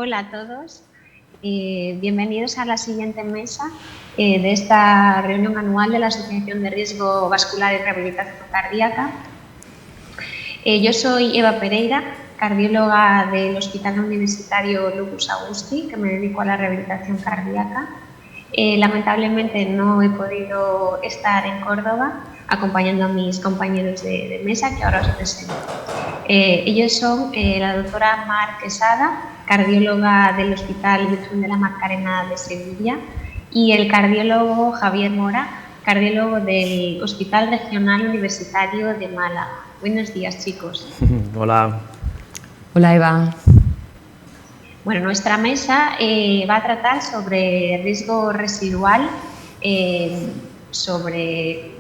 Hola a todos, bienvenidos a la siguiente mesa de esta reunión anual de la Asociación de Riesgo Vascular y Rehabilitación Cardíaca. Yo soy Eva Pereira, cardióloga del Hospital Universitario Lucus Augusti, que me dedico a la rehabilitación cardíaca. Lamentablemente no he podido estar en Córdoba acompañando a mis compañeros de mesa, que ahora os presento. Ellos son la doctora Mar Quesada, cardióloga del Hospital Virgen de la Macarena de Sevilla, y el cardiólogo Javier Mora, cardiólogo del Hospital Regional Universitario de Málaga. Buenos días, chicos. Hola. Hola, Eva. Bueno, nuestra mesa va a tratar sobre riesgo residual, sobre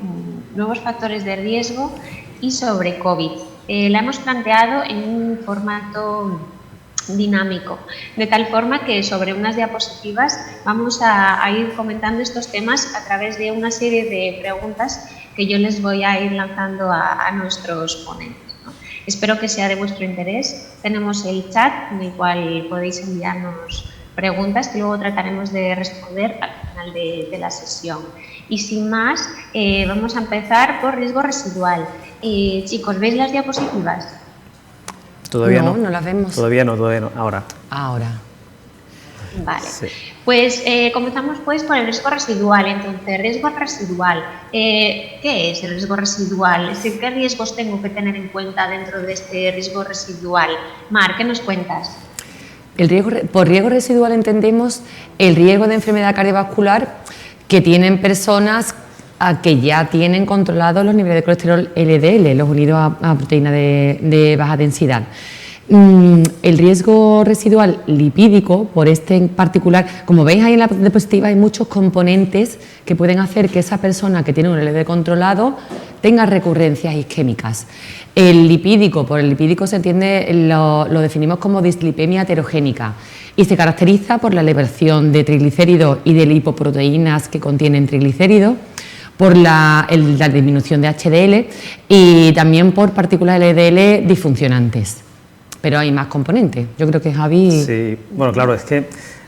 nuevos factores de riesgo y sobre COVID. La hemos planteado en un formato dinámico, de tal forma que sobre unas diapositivas vamos a ir comentando estos temas a través de una serie de preguntas que yo les voy a ir lanzando a nuestros ponentes, ¿no? Espero que sea de vuestro interés. Tenemos el chat en el cual podéis enviarnos preguntas que luego trataremos de responder al final de la sesión. Y sin más, vamos a empezar por riesgo residual. Chicos, ¿veis las diapositivas? Todavía no. No las vemos. Todavía no, ahora. Ahora. Vale. Sí. Pues comenzamos pues por el riesgo residual. Entonces, riesgo residual. ¿Qué es el riesgo residual? ¿Qué riesgos tengo que tener en cuenta dentro de este riesgo residual? Mar, ¿qué nos cuentas? Por riesgo residual entendemos el riesgo de enfermedad cardiovascular que tienen personas que ya tienen controlados los niveles de colesterol LDL, los unidos a proteína de baja densidad. El riesgo residual lipídico, por este en particular, como veis ahí en la diapositiva, hay muchos componentes que pueden hacer que esa persona que tiene un LDL controlado tenga recurrencias isquémicas. El lipídico, por el lipídico se entiende, lo definimos como dislipemia heterogénica y se caracteriza por la elevación de triglicéridos y de lipoproteínas que contienen triglicéridos, por la disminución de HDL y también por partículas LDL disfuncionantes. Pero hay más componentes. Yo creo que Javi... Sí, bueno, claro, es que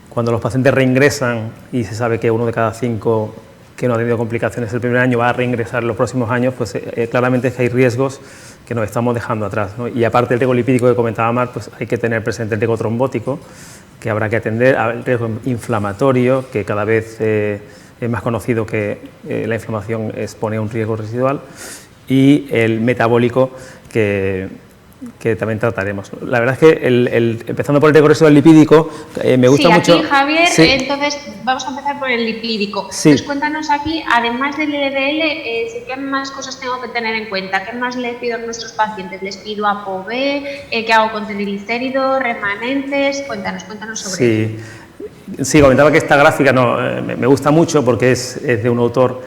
cuando los pacientes reingresan y se sabe que 1 de cada 5 que no ha tenido complicaciones el primer año va a reingresar en los próximos años, pues claramente es que hay riesgos que nos estamos dejando atrás, ¿no? Y aparte del riesgo lipídico que comentaba Mar, pues hay que tener presente el riesgo trombótico, que habrá que atender, el riesgo inflamatorio, que cada vez es más conocido que la inflamación expone a un riesgo residual, y el metabólico, que también trataremos. La verdad es que empezando por el riesgo residual lipídico, me gusta mucho... Aquí, Javier, sí. Entonces vamos a empezar por el lipídico. Sí. Entonces cuéntanos aquí, además del LDL, ¿qué más cosas tengo que tener en cuenta? ¿Qué más le pido a nuestros pacientes? ¿Les pido ApoB? ¿Qué hago con triglicéridos, remanentes? Cuéntanos sobre ello. Sí, comentaba que esta gráfica me gusta mucho porque es de un autor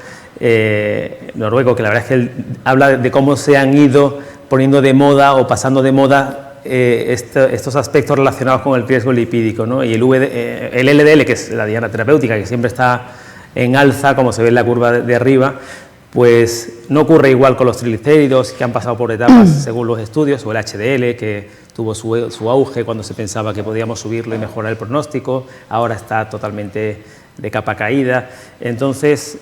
noruego que la verdad es que él habla de cómo se han ido poniendo de moda o pasando de moda estos aspectos relacionados con el riesgo lipídico, ¿no? Y el LDL, que es la diana terapéutica, que siempre está en alza, como se ve en la curva de arriba, pues no ocurre igual con los triglicéridos, que han pasado por etapas según los estudios, o el HDL, que tuvo su auge cuando se pensaba que podíamos subirlo y mejorar el pronóstico, ahora está totalmente de capa caída. Entonces,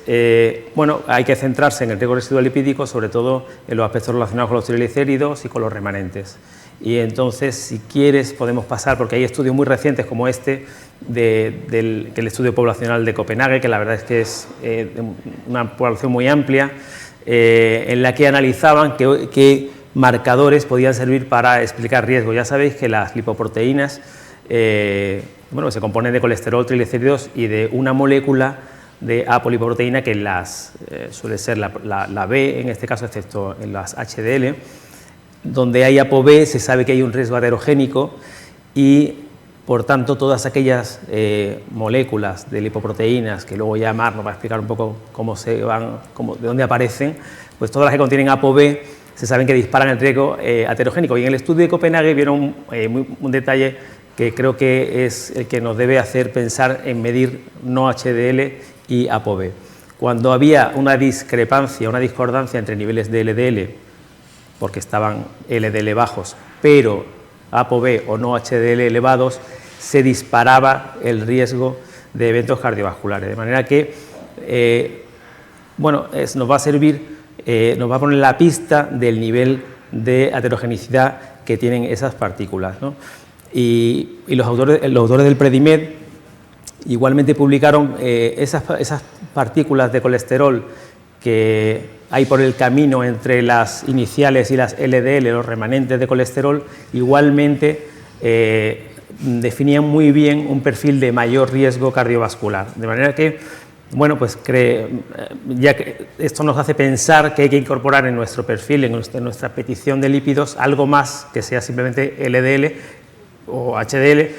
bueno, hay que centrarse en el riesgo residual lipídico, sobre todo en los aspectos relacionados con los triglicéridos y con los remanentes. Y entonces, si quieres, podemos pasar, porque hay estudios muy recientes como este, del estudio poblacional de Copenhague, que la verdad es que es una población muy amplia, en la que analizaban qué marcadores podían servir para explicar riesgo. Ya sabéis que las lipoproteínas bueno, se componen de colesterol, triglicéridos y de una molécula de apolipoproteína que suele ser la B, en este caso, excepto en las HDL. Donde hay ApoB se sabe que hay un riesgo aterogénico y, por tanto, todas aquellas moléculas de lipoproteínas, que luego ya Mar nos va a explicar un poco de dónde aparecen, pues todas las que contienen ApoB se saben que disparan el riesgo aterogénico. Y en el estudio de Copenhague vieron un detalle que creo que es el que nos debe hacer pensar en medir no HDL y ApoB. Cuando había una discrepancia, una discordancia entre niveles de LDL, porque estaban LDL bajos, pero ApoB o no HDL elevados, se disparaba el riesgo de eventos cardiovasculares. De manera que, bueno, nos va a servir, nos va a poner la pista del nivel de aterogenicidad que tienen esas partículas, ¿no? Y los autores del Predimed igualmente publicaron esas partículas de colesterol que hay por el camino entre las iniciales y las LDL, los remanentes de colesterol, igualmente definían muy bien un perfil de mayor riesgo cardiovascular. De manera que, bueno, pues ya que esto nos hace pensar que hay que incorporar en nuestro perfil, en nuestra petición de lípidos, algo más que sea simplemente LDL o HDL,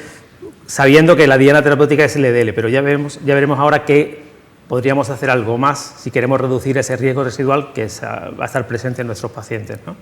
sabiendo que la diana terapéutica es LDL, pero ya veremos ahora que podríamos hacer algo más si queremos reducir ese riesgo residual que va a estar presente en nuestros pacientes, ¿no?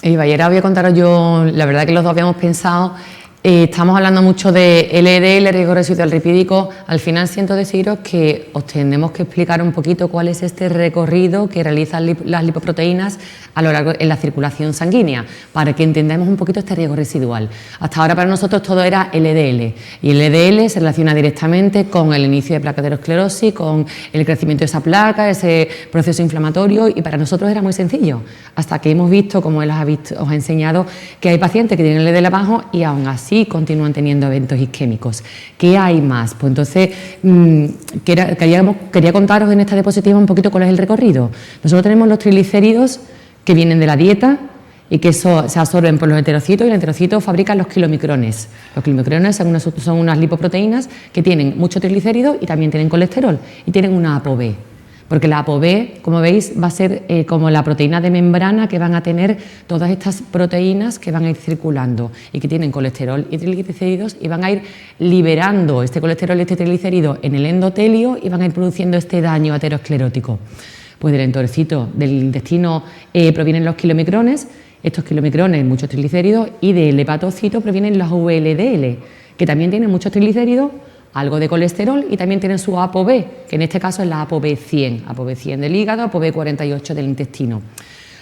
Y ahora voy a contaros yo, la verdad que los dos habíamos pensado, estamos hablando mucho de LDL, riesgo residual lipídico. Al final siento deciros que os tendremos que explicar un poquito cuál es este recorrido que realizan las lipoproteínas a lo largo en la circulación sanguínea, para que entendamos un poquito este riesgo residual. Hasta ahora para nosotros todo era LDL, y el LDL se relaciona directamente con el inicio de placa aterosclerosis, con el crecimiento de esa placa, ese proceso inflamatorio, y para nosotros era muy sencillo, hasta que hemos visto, como él os ha enseñado, que hay pacientes que tienen LDL bajo y aún así continúan teniendo eventos isquémicos. ¿Qué hay más? Pues entonces quería contaros en esta diapositiva un poquito cuál es el recorrido. Nosotros tenemos los triglicéridos que vienen de la dieta y que se absorben por los enterocitos, y los enterocitos fabrican los kilomicrones. Los kilomicrones son unas lipoproteínas que tienen mucho triglicérido y también tienen colesterol y tienen una ApoB. Porque la ApoB, como veis, va a ser como la proteína de membrana que van a tener todas estas proteínas que van a ir circulando y que tienen colesterol y triglicéridos, y van a ir liberando este colesterol y este triglicérido en el endotelio y van a ir produciendo este daño aterosclerótico. Pues del enterocito del intestino provienen los kilomicrones, estos kilomicrones muchos triglicéridos, y del hepatocito provienen los VLDL, que también tienen muchos triglicéridos, algo de colesterol, y también tienen su ApoB, que en este caso es la ApoB 100, ApoB 100 del hígado, ApoB 48 del intestino.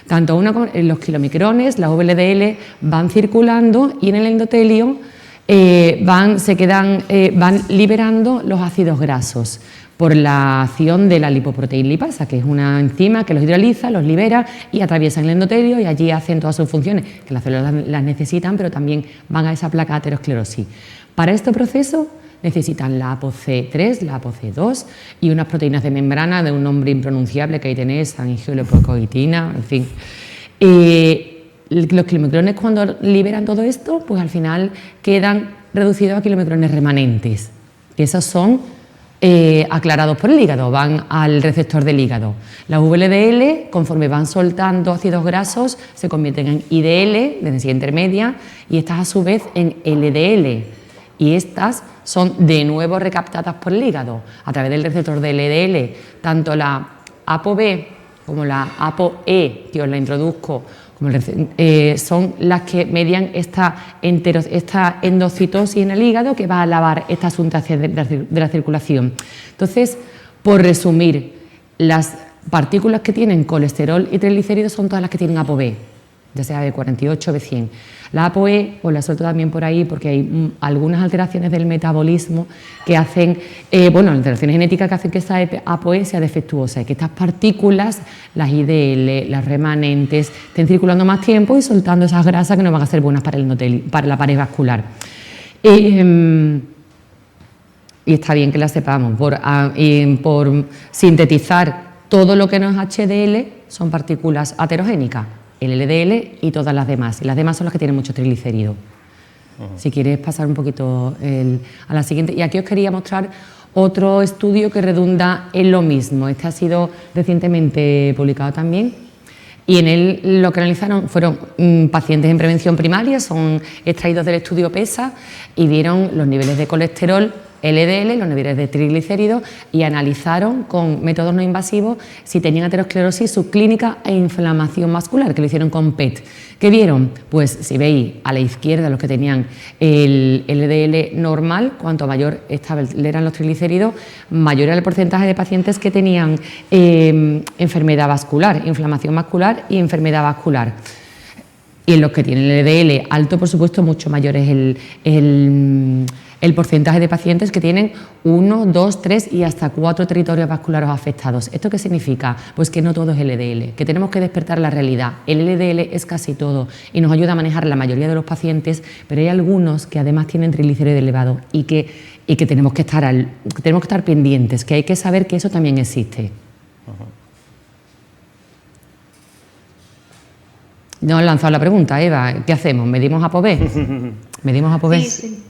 Tanto los kilomicrones, las VLDL, van circulando y en el endotelio van liberando los ácidos grasos por la acción de la lipoproteína lipasa, que es una enzima que los hidroliza, los libera y atraviesan el endotelio, y allí hacen todas sus funciones, que las células las necesitan, pero también van a esa placa de aterosclerosis. Para este proceso necesitan la ApoC3, la ApoC2 y unas proteínas de membrana de un nombre impronunciable que ahí tenéis, angiolipocoitina, en fin. Los kilomicrones, cuando liberan todo esto, pues al final quedan reducidos a kilomicrones remanentes, que esos son aclarados por el hígado, van al receptor del hígado. Las VLDL, conforme van soltando ácidos grasos, se convierten en IDL, de densidad intermedia, y estas a su vez en LDL, y estas son de nuevo recaptadas por el hígado a través del receptor de LDL. Tanto la ApoB como la ApoE, que os la introduzco, son las que median esta endocitosis en el hígado, que va a lavar estas sustancias de la circulación. Entonces, por resumir, las partículas que tienen colesterol y triglicéridos son todas las que tienen ApoB, ya sea de 48 o de 100. La ApoE os la suelto también por ahí porque hay algunas alteraciones del metabolismo que hacen, alteraciones genéticas que hacen que esta ApoE sea defectuosa y que estas partículas, las IDL, las remanentes, estén circulando más tiempo y soltando esas grasas que no van a ser buenas para el endotelio, para la pared vascular. Y está bien que las sepamos. Por sintetizar, todo lo que no es HDL son partículas aterogénicas, el LDL y todas las demás. Y las demás son las que tienen mucho triglicérido. Si quieres pasar un poquito a la siguiente. Y aquí os quería mostrar otro estudio que redunda en lo mismo. Este ha sido recientemente publicado también. Y en él lo que analizaron fueron pacientes en prevención primaria, son extraídos del estudio PESA y vieron los niveles de colesterol LDL, los niveles de triglicéridos, y analizaron con métodos no invasivos si tenían aterosclerosis subclínica e inflamación vascular, que lo hicieron con PET. ¿Qué vieron? Pues si veis a la izquierda los que tenían el LDL normal, cuanto mayor eran los triglicéridos, mayor era el porcentaje de pacientes que tenían enfermedad vascular, inflamación vascular y enfermedad vascular. Y en los que tienen el LDL alto, por supuesto, mucho mayor es el porcentaje de pacientes que tienen 1, 2, 3 y hasta 4 territorios vasculares afectados. ¿Esto qué significa? Pues que no todo es LDL, que tenemos que despertar la realidad. El LDL es casi todo y nos ayuda a manejar la mayoría de los pacientes, pero hay algunos que además tienen triglicéridos elevados y que tenemos que estar pendientes, que hay que saber que eso también existe. Nos han lanzado la pregunta, Eva, ¿qué hacemos? ¿Medimos ApoB? ¿Medimos ApoB? Sí, sí.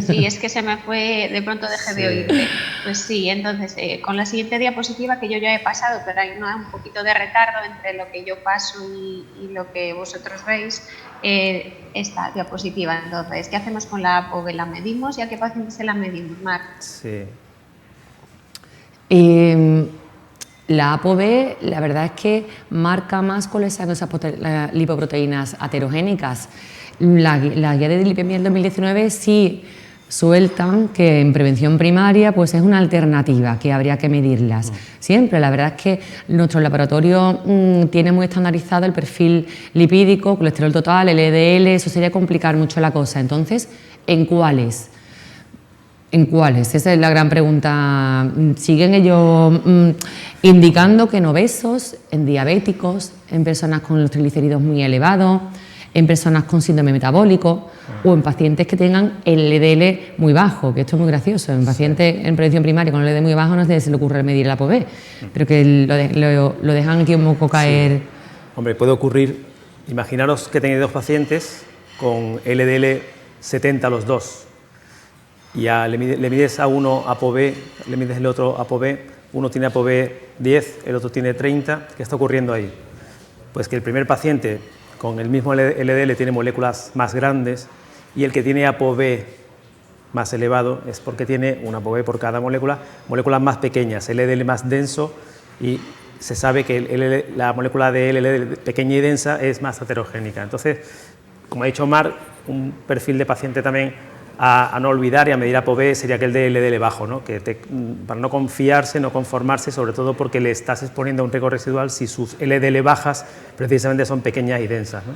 Sí, es que se me fue, de pronto dejé de oírte. Pues sí, entonces, con la siguiente diapositiva que yo ya he pasado, pero hay un poquito de retardo entre lo que yo paso y lo que vosotros veis, esta diapositiva. Entonces, ¿qué hacemos con la ApoB? ¿La medimos y a qué pacientes se la medimos, Mar? Sí. La ApoB, la verdad es que marca más cuáles son esas lipoproteínas aterogénicas. La guía de lipemia del 2019 sí sueltan que en prevención primaria pues es una alternativa, que habría que medirlas. Siempre, la verdad es que nuestro laboratorio tiene muy estandarizado el perfil lipídico, colesterol total, LDL, eso sería complicar mucho la cosa. Entonces, ¿en cuáles? ¿En cuáles? Esa es la gran pregunta. ¿Siguen ellos indicando que en obesos, en diabéticos, en personas con los triglicéridos muy elevados, en personas con síndrome metabólico o en pacientes que tengan el LDL muy bajo, que esto es muy gracioso, en pacientes en prevención primaria con el LDL muy bajo no se le ocurre medir la ApoB, pero que lo dejan aquí un poco caer. Sí. Hombre, puede ocurrir, imaginaros que tenéis dos pacientes con LDL 70 los dos, y le mides a uno ApoB, le mides el otro ApoB, uno tiene ApoB 10, el otro tiene 30, ¿qué está ocurriendo ahí? Pues que el primer paciente con el mismo LDL tiene moléculas más grandes y el que tiene ApoB más elevado es porque tiene una ApoB por cada molécula, moléculas más pequeñas, LDL más denso, y se sabe que la molécula de LDL pequeña y densa es más aterogénica. Entonces, como ha dicho Mar, un perfil de paciente también a no olvidar y a medir ApoB sería aquel de LDL bajo, ¿no? Para no confiarse, no conformarse, sobre todo porque le estás exponiendo a un riesgo residual si sus LDL bajas precisamente son pequeñas y densas, ¿no?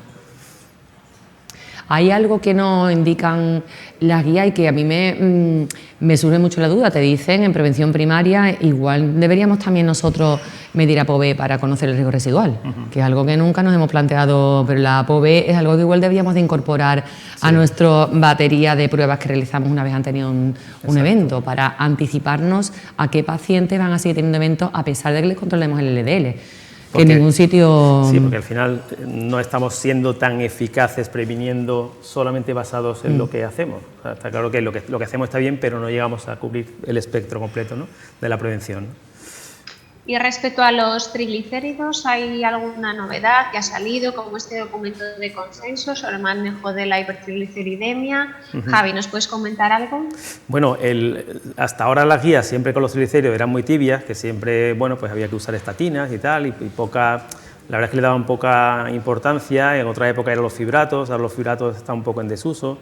Hay algo que nos indican las guías y que a mí me surge mucho la duda. Te dicen en prevención primaria, igual deberíamos también nosotros medir ApoB para conocer el riesgo residual, que es algo que nunca nos hemos planteado, pero la ApoB es algo que igual deberíamos de incorporar a nuestra batería de pruebas que realizamos una vez han tenido un evento, para anticiparnos a qué pacientes van a seguir teniendo eventos a pesar de que les controlemos el LDL. Que en ningún sitio... Sí, porque al final no estamos siendo tan eficaces previniendo solamente basados en lo que hacemos. O sea, está claro que lo que hacemos está bien, pero no llegamos a cubrir el espectro completo, ¿no?, de la prevención. Y respecto a los triglicéridos, ¿hay alguna novedad que ha salido, como este documento de consenso sobre el manejo de la hipertrigliceridemia? Javi, ¿nos puedes comentar algo? Bueno, hasta ahora las guías siempre con los triglicéridos eran muy tibias, que siempre, bueno, pues había que usar estatinas y tal, y poca... La verdad es que le daban poca importancia. En otra época eran los fibratos, ahora los fibratos están un poco en desuso,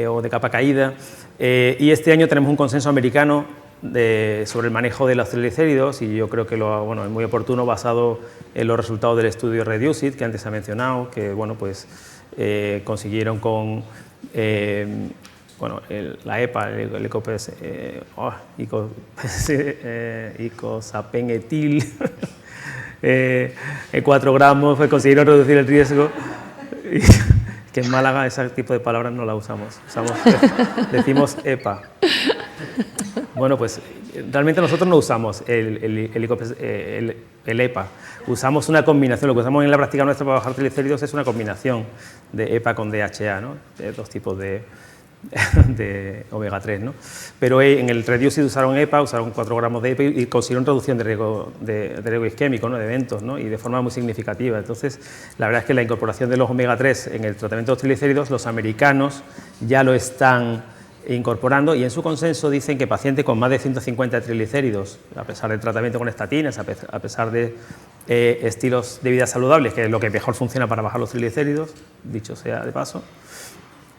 o de capa caída. Y este año tenemos un consenso americano sobre el manejo de los triglicéridos, y yo creo que es muy oportuno, basado en los resultados del estudio REDUCE-IT, que antes se ha mencionado, que bueno, pues, consiguieron con la EPA, el icosapenetil, en 4 gramos, pues consiguieron reducir el riesgo. Que en Málaga ese tipo de palabras no la usamos, decimos EPA. Bueno, pues realmente nosotros no usamos el EPA, usamos una combinación. Lo que usamos en la práctica nuestra para bajar triglicéridos es una combinación de EPA con DHA, ¿no?, de 2 tipos de omega 3, ¿no? Pero en el REDUCE-IT usaron EPA, usaron 4 gramos de EPA y consiguieron reducción de riesgo isquémico, ¿no?, de eventos, ¿no?, y de forma muy significativa. Entonces, la verdad es que la incorporación de los omega 3 en el tratamiento de los triglicéridos, los americanos ya lo están incorporando, y en su consenso dicen que pacientes con más de 150 triglicéridos, a pesar del tratamiento con estatinas, a pesar de estilos de vida saludables, que es lo que mejor funciona para bajar los triglicéridos, dicho sea de paso,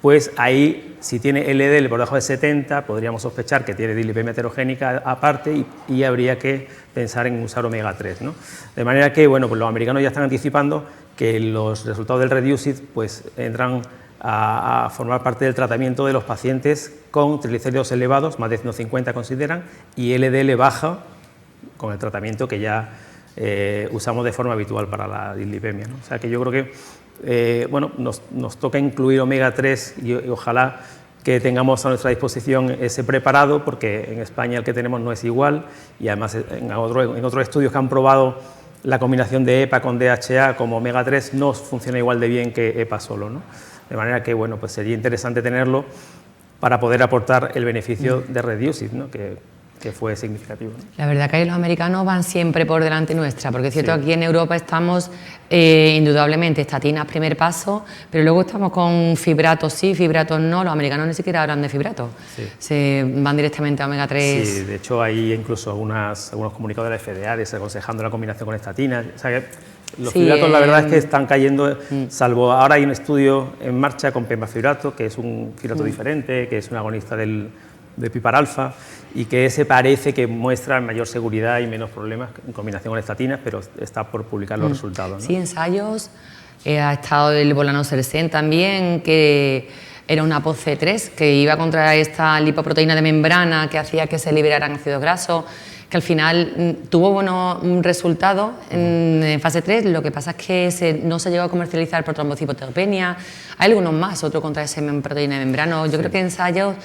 pues ahí, si tiene LDL por debajo de 70, podríamos sospechar que tiene dislipemia heterogénica aparte y habría que pensar en usar omega 3, ¿no? De manera que, bueno, pues los americanos ya están anticipando que los resultados del REDUCE-IT pues entran a formar parte del tratamiento de los pacientes con triglicéridos elevados, más de 150 consideran, y LDL baja, con el tratamiento que ya usamos de forma habitual para la dislipemia, ¿no? O sea que yo creo que bueno, nos toca incluir omega 3 y ojalá que tengamos a nuestra disposición ese preparado, porque en España el que tenemos no es igual, y además en otros estudios que han probado la combinación de EPA con DHA como omega 3 no funciona igual de bien que EPA solo, ¿no? De manera que, bueno, pues sería interesante tenerlo para poder aportar el beneficio de REDUCE-IT, ¿no? Que fue significativo, ¿no? La verdad que ahí los americanos van siempre por delante nuestra, porque es cierto, aquí en Europa estamos indudablemente estatinas primer paso, pero luego estamos con fibratos sí, fibratos no, los americanos ni siquiera hablan de fibratos, se van directamente a omega 3. Sí, de hecho hay incluso algunos comunicados de la FDA desaconsejando la combinación con estatinas, o sea que los fibratos la verdad es que están cayendo, salvo ahora hay un estudio en marcha con pemafibrato, que es un fibrato diferente, que es un agonista de PPAR-alfa, y que ese parece que muestra mayor seguridad y menos problemas en combinación con estatinas, pero está por publicar los resultados, ¿no? Sí, ensayos, ha estado el Volanosersen también, que era una POC3 que iba contra esta lipoproteína de membrana que hacía que se liberaran ácidos grasos, que al final tuvo buenos resultados en fase 3, lo que pasa es que no se llegó a comercializar por trombocitopenia, hay algunos más, otro contra esa proteína de membrana, yo creo que ensayos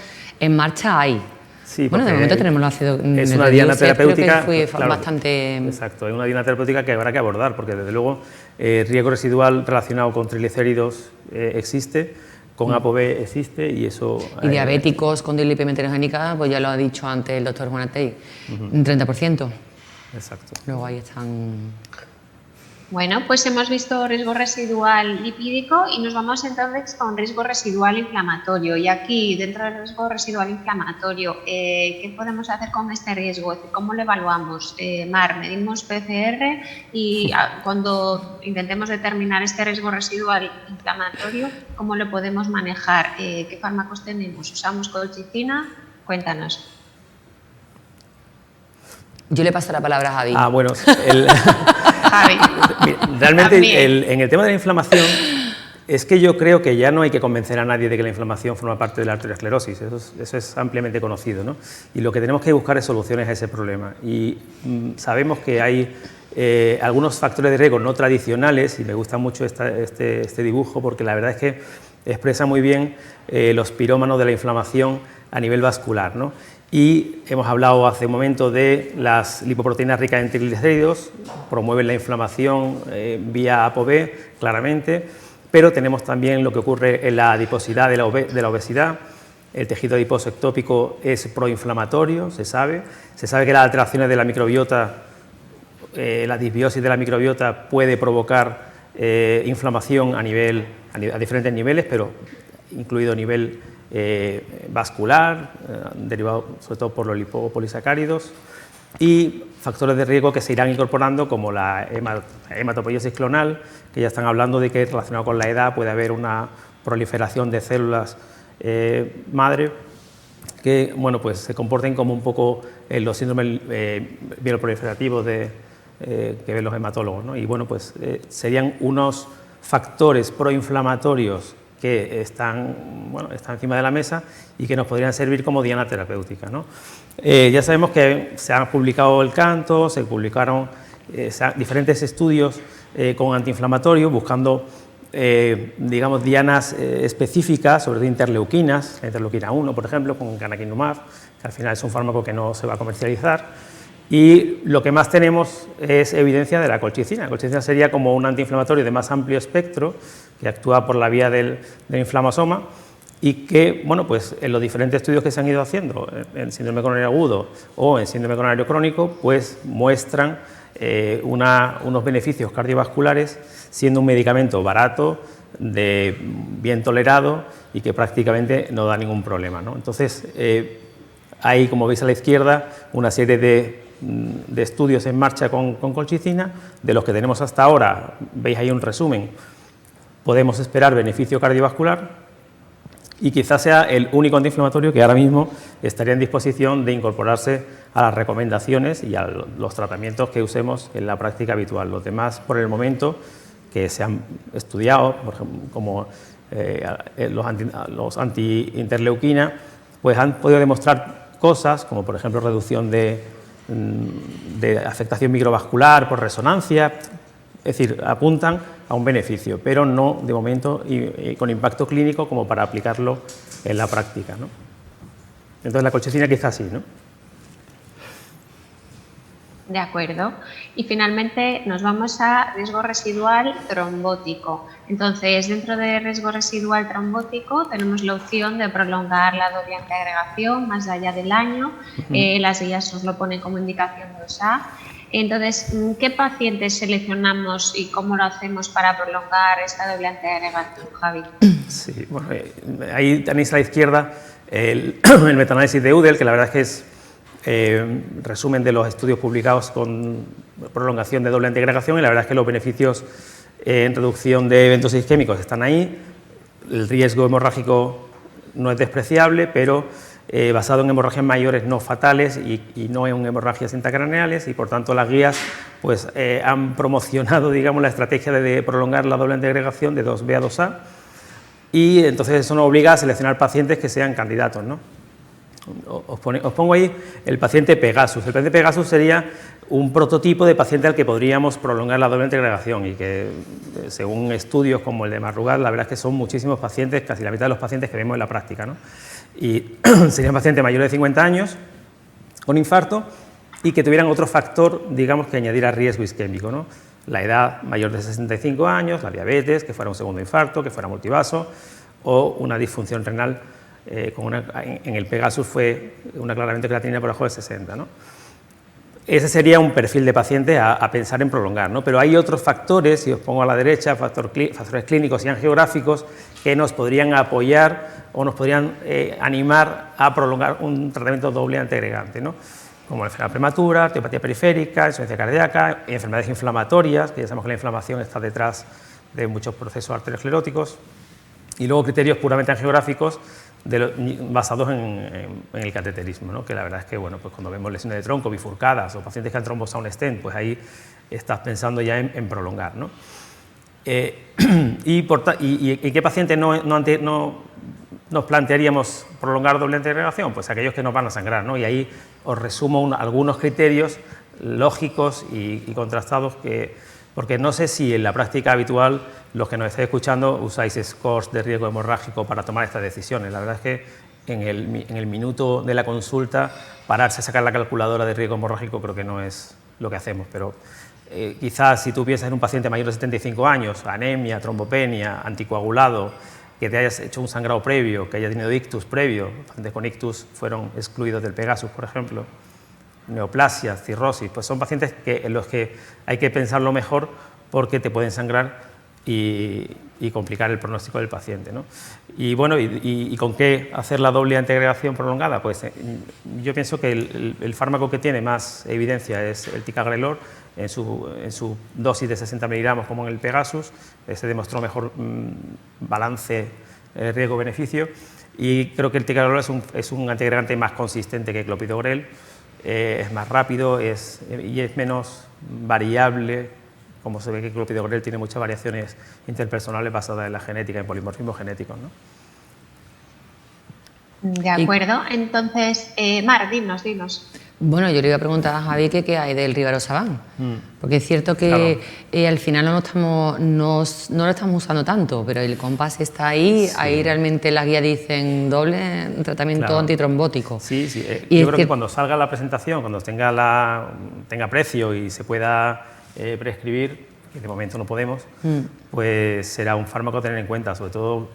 en marcha hay. Sí, bueno, de momento tenemos los ácidos. Es una diana terapéutica. Creo que claro, bastante. Exacto, es una diana terapéutica que habrá que abordar, porque desde luego riesgo residual relacionado con triglicéridos existe, con ApoB existe y eso. Y diabéticos con dislipemia heterogénica, pues ya lo ha dicho antes el doctor Juanatey, un 30%. Exacto. Luego ahí están. Bueno, pues hemos visto riesgo residual lipídico y nos vamos entonces con riesgo residual inflamatorio. Y aquí, dentro del riesgo residual inflamatorio, ¿qué podemos hacer con este riesgo? ¿Cómo lo evaluamos? Mar, medimos PCR y cuando intentemos determinar este riesgo residual inflamatorio, ¿cómo lo podemos manejar? ¿Qué fármacos tenemos? ¿Usamos colchicina? Cuéntanos. Yo le paso la palabra a Javi. Ah, bueno, Javi. Realmente en el tema de la inflamación es que yo creo que ya no hay que convencer a nadie de que la inflamación forma parte de la arteriosclerosis, eso es ampliamente conocido, ¿no? Y lo que tenemos que buscar es soluciones a ese problema. Y sabemos que hay algunos factores de riesgo no tradicionales, y me gusta mucho este dibujo porque la verdad es que expresa muy bien los pirómanos de la inflamación a nivel vascular, ¿no? Y hemos hablado hace un momento de las lipoproteínas ricas en triglicéridos, promueven la inflamación vía ApoB, claramente, pero tenemos también lo que ocurre en la adiposidad de la obesidad. El tejido adiposo ectópico es proinflamatorio, se sabe que las alteraciones de la microbiota, la disbiosis de la microbiota puede provocar inflamación a diferentes niveles, pero incluido nivel vascular, derivado sobre todo por los lipopolisacáridos, y factores de riesgo que se irán incorporando como la hematopoiesis clonal, que ya están hablando de que relacionado con la edad puede haber una proliferación de células madre que, bueno, pues se comporten como un poco los síndromes mieloproliferativos que ven los hematólogos, ¿no? Y bueno, pues serían unos factores proinflamatorios que están encima de la mesa y que nos podrían servir como diana terapéutica, ¿no? Ya sabemos que se ha publicado el canto, se publicaron diferentes estudios con antiinflamatorios buscando, digamos, dianas específicas, sobre todo interleuquinas, la interleuquina 1, por ejemplo, con canakinumab, que al final es un fármaco que no se va a comercializar. Y lo que más tenemos es evidencia de la colchicina. La colchicina sería como un antiinflamatorio de más amplio espectro que actúa por la vía del inflamasoma y que, bueno, pues en los diferentes estudios que se han ido haciendo en síndrome coronario agudo o en síndrome coronario crónico, pues muestran unos beneficios cardiovasculares, siendo un medicamento barato, bien tolerado y que prácticamente no da ningún problema, ¿no? Entonces, hay, como veis a la izquierda, una serie de estudios en marcha con colchicina. De los que tenemos hasta ahora, veis ahí un resumen, podemos esperar beneficio cardiovascular y quizás sea el único antiinflamatorio que ahora mismo estaría en disposición de incorporarse a las recomendaciones y a los tratamientos que usemos en la práctica habitual. Los demás, por el momento, que se han estudiado, por ejemplo, como los anti-interleuquina, pues han podido demostrar cosas, como por ejemplo reducción de afectación microvascular por resonancia, es decir, apuntan a un beneficio, pero no de momento con impacto clínico como para aplicarlo en la práctica, ¿no? Entonces la colchicina quizás sí, ¿no? De acuerdo. Y finalmente nos vamos a riesgo residual trombótico. Entonces, dentro de riesgo residual trombótico tenemos la opción de prolongar la doble antiagregación más allá del año. Las guías nos lo ponen como indicación 2A. Entonces, ¿qué pacientes seleccionamos y cómo lo hacemos para prolongar esta doble antiagregación, Javi? Sí, bueno, ahí tenéis a la izquierda el metaanálisis de Udell, que la verdad es que es resumen de los estudios publicados con prolongación de doble antiagregación, y la verdad es que los beneficios en reducción de eventos isquémicos están ahí. El riesgo hemorrágico no es despreciable, pero basado en hemorragias mayores no fatales y no en hemorragias intracraneales, y por tanto las guías pues, han promocionado, digamos, la estrategia de prolongar la doble antiagregación de 2B a 2A, y entonces eso nos obliga a seleccionar pacientes que sean candidatos, ¿no? Os pongo ahí el paciente Pegasus. El paciente Pegasus sería un prototipo de paciente al que podríamos prolongar la doble antiagregación, y que según estudios como el de Marrugal, la verdad es que son muchísimos pacientes, casi la mitad de los pacientes que vemos en la práctica, ¿no? Y serían pacientes mayores de 50 años con infarto y que tuvieran otro factor, digamos, que añadir a riesgo isquémico, ¿no? La edad mayor de 65 años, la diabetes, que fuera un segundo infarto, que fuera multivaso, o una disfunción renal. En el Pegasus fue una claramente creatinina por debajo de 60, ¿no? Ese sería un perfil de paciente a pensar en prolongar, ¿no? Pero hay otros factores, si os pongo a la derecha, factores clínicos y angiográficos, que nos podrían apoyar o nos podrían animar a prolongar un tratamiento doble antiagregante, ¿no? Como la enfermedad prematura, arteriopatía periférica, insuficiencia cardíaca, enfermedades inflamatorias, que ya sabemos que la inflamación está detrás de muchos procesos arterioscleróticos, y luego criterios puramente angiográficos basados en el cateterismo, ¿no? Que la verdad es que, bueno, pues cuando vemos lesiones de tronco bifurcadas o pacientes que han trombosado un stent, pues ahí estás pensando ya en prolongar, ¿no? ¿Y qué paciente nos plantearíamos prolongar doble antiagregación? Pues aquellos que nos van a sangrar, ¿no? Y ahí os resumo algunos criterios lógicos y contrastados, porque no sé si en la práctica habitual los que nos estáis escuchando usáis scores de riesgo hemorrágico para tomar estas decisiones. La verdad es que en el minuto de la consulta pararse a sacar la calculadora de riesgo hemorrágico creo que no es lo que hacemos, pero quizás si tú piensas en un paciente mayor de 75 años, anemia, trombopenia, anticoagulado, que te hayas hecho un sangrado previo, que haya tenido ictus previo, pacientes con ictus fueron excluidos del Pegasus, por ejemplo, neoplasias, cirrosis, pues son pacientes en los que hay que pensarlo mejor porque te pueden sangrar y complicar el pronóstico del paciente, ¿no? Y bueno, ¿y con qué hacer la doble antiagregación prolongada? Pues yo pienso que el fármaco que tiene más evidencia es el ticagrelor en su dosis de 60 miligramos como en el Pegasus. Se demostró mejor balance riesgo-beneficio, y creo que el ticagrelor es un antiagregante más consistente que clopidogrel. Es más rápido y es menos variable, como se ve que el clopidogrel tiene muchas variaciones interpersonales basadas en la genética, en polimorfismos genéticos, ¿no? De acuerdo. Entonces, Mar, dinos. Bueno, yo le iba a preguntar a Javi qué hay del rivaroxaban, porque es cierto que claro, al final no lo estamos usando tanto, pero el compás está ahí, sí. Ahí realmente las guías dicen doble tratamiento claro, antitrombótico. Sí. Yo creo que cuando salga la presentación, cuando tenga precio y se pueda prescribir, que de momento no podemos, pues será un fármaco a tener en cuenta. Sobre todo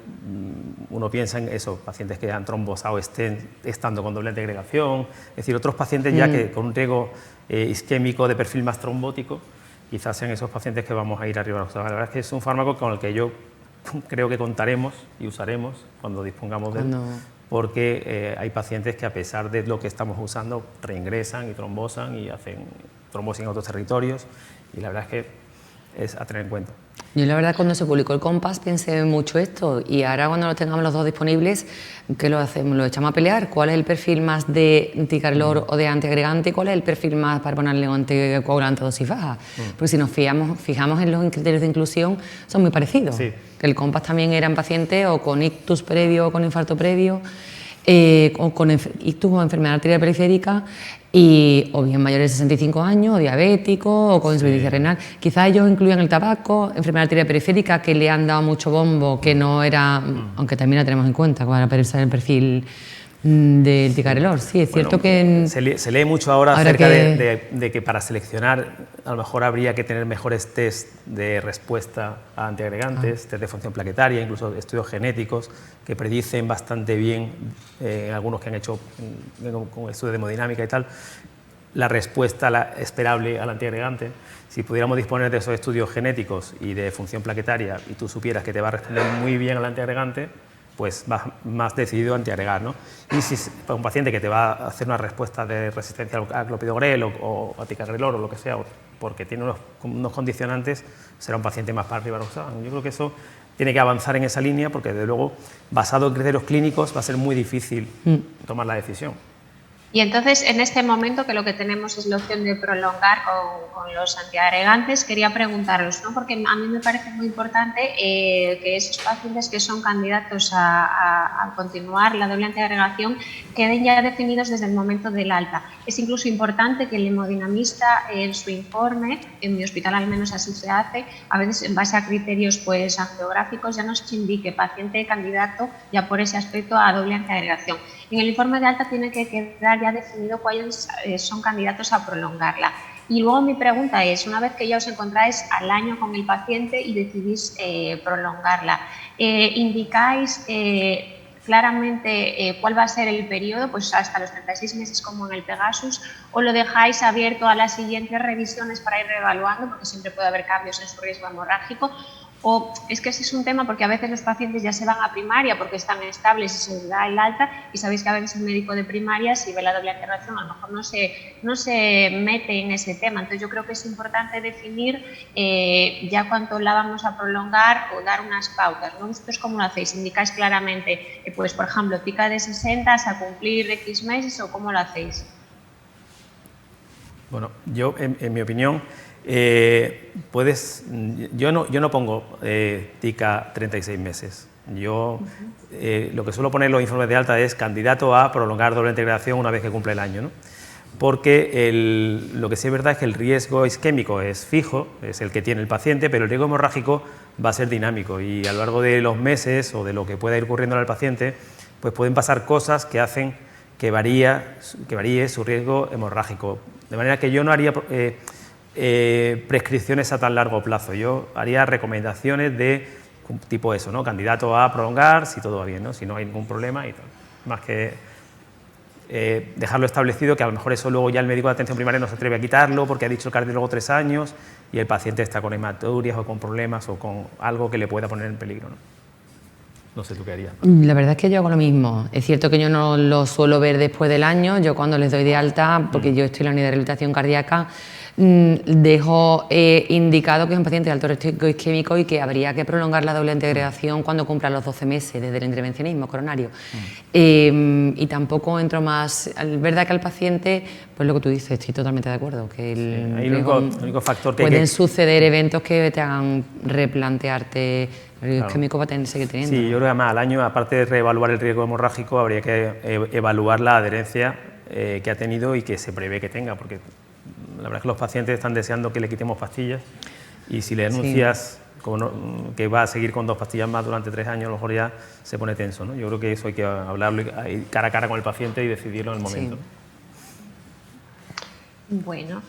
uno piensa en eso, pacientes que han trombosado estando con doble antiagregación, es decir, otros pacientes ya que con un riesgo isquémico de perfil más trombótico, quizás sean esos pacientes que vamos a ir a rivaroxaban. La verdad es que es un fármaco con el que yo creo que contaremos y usaremos cuando dispongamos de él, porque hay pacientes que a pesar de lo que estamos usando reingresan y trombosan y hacen trombosis en otros territorios, y la verdad es que es a tener en cuenta. Yo la verdad cuando se publicó el COMPAS pensé mucho esto, y ahora cuando lo tengamos los dos disponibles, ¿qué lo hacemos? ¿Lo echamos a pelear? ¿Cuál es el perfil más de ticagrelor o de antiagregante? ¿Cuál es el perfil más para ponerle un anticoagulante a dosis baja? Porque si nos fijamos en los criterios de inclusión, son muy parecidos. Sí. Que el COMPAS también era en pacientes o con ictus previo o con infarto previo, o con ictus o enfermedad arterial periférica, y o bien mayores de 65 años, o diabético, o con insuficiencia renal. Quizás ellos incluyan el tabaco, enfermedad arterial periférica, que le han dado mucho bombo, que no era, aunque también la tenemos en cuenta para pensar el perfil del ticagrelor. Sí, es cierto que... Se lee mucho ahora acerca de que para seleccionar a lo mejor habría que tener mejores test de respuesta a antiagregantes, test de función plaquetaria, incluso estudios genéticos que predicen bastante bien, algunos que han hecho con estudios de hemodinámica y tal, la respuesta esperable al antiagregante. Si pudiéramos disponer de esos estudios genéticos y de función plaquetaria y tú supieras que te va a responder muy bien al antiagregante, pues vas más decidido a antiagregar, ¿no? Y si para un paciente que te va a hacer una respuesta de resistencia al clopidogrel o a ticagrelor o lo que sea, porque tiene unos condicionantes, será un paciente más para rivaroxaban. Yo creo que eso tiene que avanzar en esa línea, porque desde luego, basado en criterios clínicos, va a ser muy difícil tomar la decisión. Y entonces, en este momento que lo que tenemos es la opción de prolongar con los antiagregantes, quería preguntaros, ¿no? Porque a mí me parece muy importante que esos pacientes que son candidatos a continuar la doble antiagregación queden ya definidos desde el momento del alta. Es incluso importante que el hemodinamista en su informe, en mi hospital al menos así se hace, a veces en base a criterios pues angiográficos ya nos indique paciente candidato ya por ese aspecto a doble antiagregación. En el informe de alta tiene que quedar ya definido cuáles son candidatos a prolongarla. Y luego mi pregunta es, una vez que ya os encontráis al año con el paciente y decidís prolongarla, ¿indicáis claramente cuál va a ser el periodo, pues hasta los 36 meses como en el Pegasus, o lo dejáis abierto a las siguientes revisiones para ir reevaluando, porque siempre puede haber cambios en su riesgo hemorrágico? O es que ese es un tema porque a veces los pacientes ya se van a primaria porque están estables y se les da el alta, y sabéis que a veces el médico de primaria, si ve la doble antiagregación, a lo mejor no se mete en ese tema. Entonces yo creo que es importante definir ya cuánto la vamos a prolongar o dar unas pautas, ¿no? ¿Vosotros cómo lo hacéis? ¿Indicáis claramente, pues por ejemplo, pica de 60 hasta cumplir X meses, o cómo lo hacéis? Bueno, yo en mi opinión, yo no pongo TICA 36 meses. Yo lo que suelo poner en los informes de alta es candidato a prolongar doble integración una vez que cumple el año, ¿no? Porque lo que sí es verdad es que el riesgo isquémico es fijo, es el que tiene el paciente, pero el riesgo hemorrágico va a ser dinámico, y a lo largo de los meses o de lo que pueda ir ocurriendo al paciente, pues pueden pasar cosas que hacen que varíe su riesgo hemorrágico. De manera que yo no haría prescripciones a tan largo plazo. Yo haría recomendaciones de tipo eso, ¿no? Candidato a prolongar si todo va bien, ¿no? Si no hay ningún problema y tal. Más que dejarlo establecido, que a lo mejor eso luego ya el médico de atención primaria no se atreve a quitarlo porque ha dicho el cardiólogo 3 años y el paciente está con hematorias o con problemas o con algo que le pueda poner en peligro, ¿no? No sé tú qué harías. La verdad es que yo hago lo mismo. Es cierto que yo no lo suelo ver después del año. Yo cuando les doy de alta, porque yo estoy en la unidad de rehabilitación cardíaca, dejo indicado que es un paciente de alto riesgo isquémico y que habría que prolongar la doble antiagregación cuando cumpla los 12 meses desde el intervencionismo coronario. Y tampoco entro más. Es verdad que al paciente, pues lo que tú dices, estoy totalmente de acuerdo, que el único factor que pueden suceder eventos que te hagan replantearte el riesgo isquémico, va a tener que seguir teniendo. Sí, yo creo que además al año, aparte de reevaluar el riesgo hemorrágico, habría que evaluar la adherencia que ha tenido y que se prevé que tenga, porque la verdad es que los pacientes están deseando que le quitemos pastillas, y si le anuncias que va a seguir con 2 pastillas más durante 3 años, a lo mejor ya se pone tenso, ¿no? Yo creo que eso hay que hablarlo cara a cara con el paciente y decidirlo en el momento. Sí. Bueno,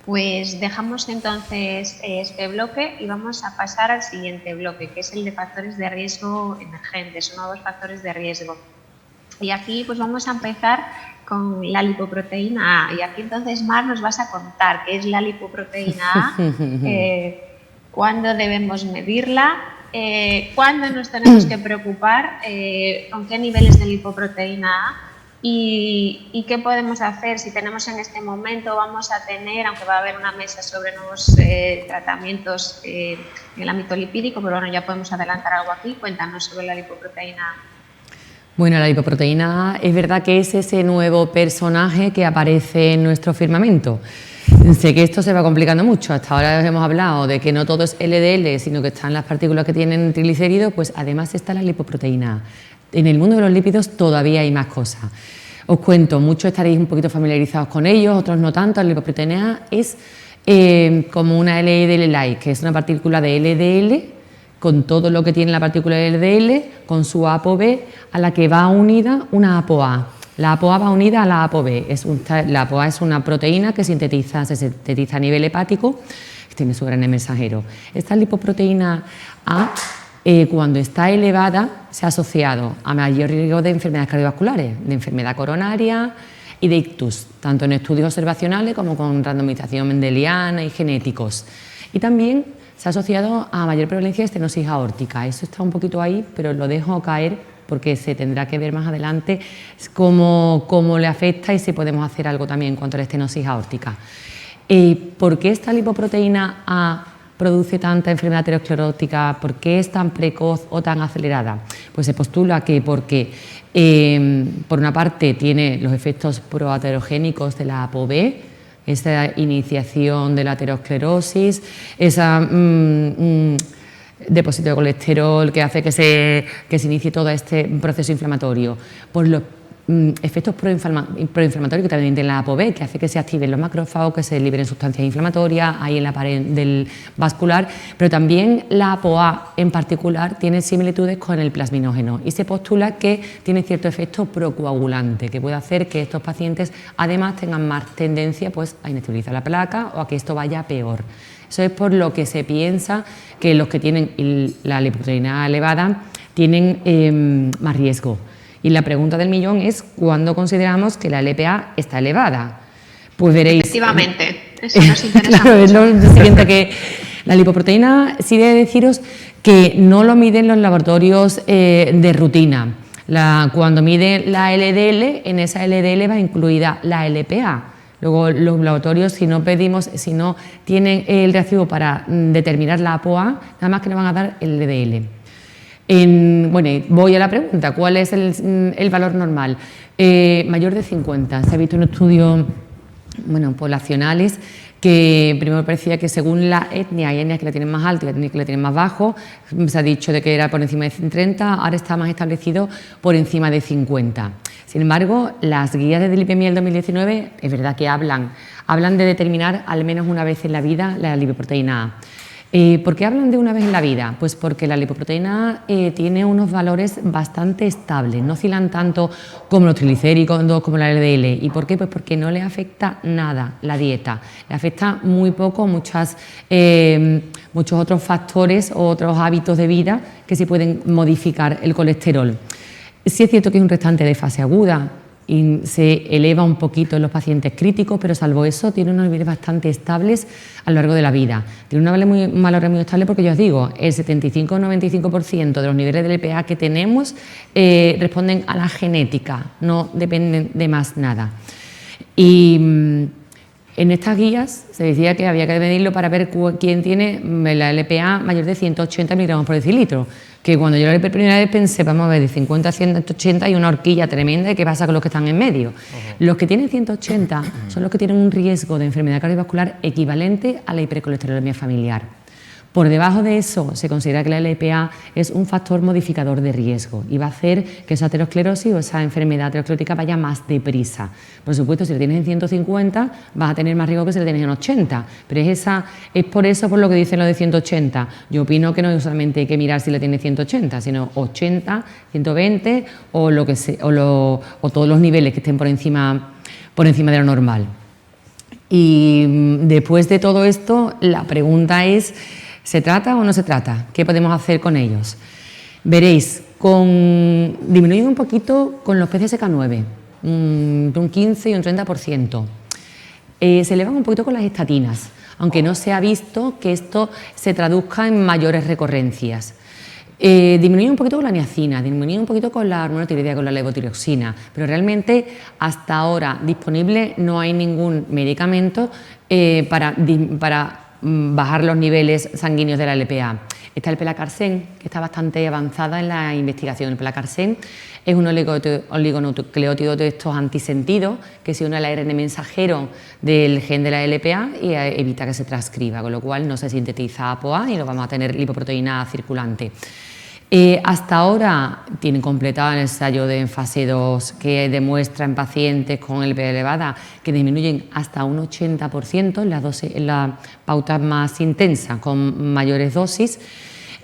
pues dejamos entonces este bloque y vamos a pasar al siguiente bloque, que es el de factores de riesgo emergentes, nuevos factores de riesgo. Y aquí pues vamos a empezar con la lipoproteína A. Y aquí entonces, Mar, nos vas a contar qué es la lipoproteína A, cuándo debemos medirla cuándo nos tenemos que preocupar, con qué niveles de lipoproteína A y qué podemos hacer si tenemos en este momento, vamos a tener, aunque va a haber una mesa sobre nuevos tratamientos en el ámbito lipídico, pero bueno, ya podemos adelantar algo aquí. Cuéntanos sobre la lipoproteína A. Bueno, la lipoproteína A es verdad que es ese nuevo personaje que aparece en nuestro firmamento. Sé que esto se va complicando mucho. Hasta ahora hemos hablado de que no todo es LDL, sino que están las partículas que tienen triglicéridos, pues además está la lipoproteína A. En el mundo de los lípidos todavía hay más cosas. Os cuento, muchos estaréis un poquito familiarizados con ellos, otros no tanto. La lipoproteína A es como una LDL-like, que es una partícula de LDL con todo lo que tiene la partícula de LDL, con su ApoB, a la que va unida una ApoA. La ApoA va unida a la ApoB. La ApoA es una proteína que se sintetiza a nivel hepático, tiene su gran mensajero. Esta lipoproteína A, cuando está elevada, se ha asociado a mayor riesgo de enfermedades cardiovasculares, de enfermedad coronaria y de ictus, tanto en estudios observacionales como con randomización mendeliana y genéticos. Y también se ha asociado a mayor prevalencia de estenosis aórtica. Eso está un poquito ahí, pero lo dejo caer porque se tendrá que ver más adelante cómo le afecta y si podemos hacer algo también en cuanto a la estenosis aórtica. ¿Por qué esta lipoproteína A produce tanta enfermedad aterosclerótica? ¿Por qué es tan precoz o tan acelerada? Pues se postula que porque, por una parte, tiene los efectos proaterogénicos de la ApoB, esa iniciación de la aterosclerosis, ese depósito de colesterol que hace que se inicie todo este proceso inflamatorio, por los efectos proinflamatorios que también tiene la ApoB, que hace que se activen los macrófagos, que se liberen sustancias inflamatorias ahí en la pared del vascular, pero también la ApoA en particular tiene similitudes con el plasminógeno y se postula que tiene cierto efecto procoagulante, que puede hacer que estos pacientes además tengan más tendencia pues, a inestabilizar la placa o a que esto vaya peor. Eso es por lo que se piensa que los que tienen la lipoproteína elevada tienen más riesgo. Y la pregunta del millón es ¿cuándo consideramos que la LPA está elevada? Pues veréis. Efectivamente, eso nos interesa claro, mucho. es lo siguiente, que la lipoproteína, sí debe deciros que no lo miden los laboratorios de rutina. Cuando miden la LDL, en esa LDL va incluida la LPA. Luego los laboratorios, si no tienen el reactivo para determinar la ApoA, nada más que nos van a dar el LDL. Bueno, voy a la pregunta, ¿cuál es el valor normal? Mayor de 50. Se ha visto en estudios poblacionales que primero parecía que según la etnia, hay etnias que la tienen más alto y etnias que la tienen más bajo, se ha dicho de que era por encima de 30, ahora está más establecido por encima de 50. Sin embargo, las guías de lipemia del 2019 es verdad que hablan de determinar al menos una vez en la vida la lipoproteína A. ¿Por qué hablan de una vez en la vida? Pues porque la lipoproteína tiene unos valores bastante estables, no oscilan tanto como los triglicéridos, como la LDL. ¿Y por qué? Pues porque no le afecta nada la dieta, le afecta muy poco muchos otros factores o otros hábitos de vida que sí pueden modificar el colesterol. Sí es cierto que es un restante de fase aguda y se eleva un poquito en los pacientes críticos, pero salvo eso tiene unos niveles bastante estables a lo largo de la vida. Tiene un valor muy estable porque yo os digo, el 75-95% de los niveles de LPA que tenemos responden a la genética, no dependen de más nada. Y en estas guías se decía que había que medirlo para ver quién tiene la LPA mayor de 180 miligramos por decilitro. Que cuando yo lo leí por primera vez pensé, vamos a ver, de 50 a 180 hay una horquilla tremenda, ¿y qué pasa con los que están en medio? Los que tienen 180 son los que tienen un riesgo de enfermedad cardiovascular equivalente a la hipercolesterolemia familiar. Por debajo de eso se considera que la LPA es un factor modificador de riesgo y va a hacer que esa aterosclerosis o esa enfermedad aterosclerótica vaya más deprisa. Por supuesto, si lo tienes en 150 vas a tener más riesgo que si lo tienes en 80, pero es por eso por lo que dicen lo de 180. Yo opino que no solamente hay que mirar si lo tienes 180, sino 80, 120 o todos los niveles que estén por encima de lo normal. Y después de todo esto, la pregunta es: ¿se trata o no se trata? ¿Qué podemos hacer con ellos? Veréis, disminuyen un poquito con los PCSK9, un 15 y un 30%. Se elevan un poquito con las estatinas, aunque no se ha visto que esto se traduzca en mayores recurrencias. Disminuye un poquito con la niacina, disminuye un poquito con la hormona tiroidea, con la levotiroxina, pero realmente hasta ahora disponible no hay ningún medicamento para bajar los niveles sanguíneos de la LPA. Está el pelacarsen, que está bastante avanzada en la investigación. El pelacarsen es un oligonucleótido de estos antisentidos que se une al ARN mensajero del gen de la LPA y evita que se transcriba, con lo cual no se sintetiza ApoA y no vamos a tener lipoproteína circulante. Hasta ahora tienen completado el ensayo de fase 2 que demuestra en pacientes con LPA elevada que disminuyen hasta un 80% en las pautas más intensas con mayores dosis,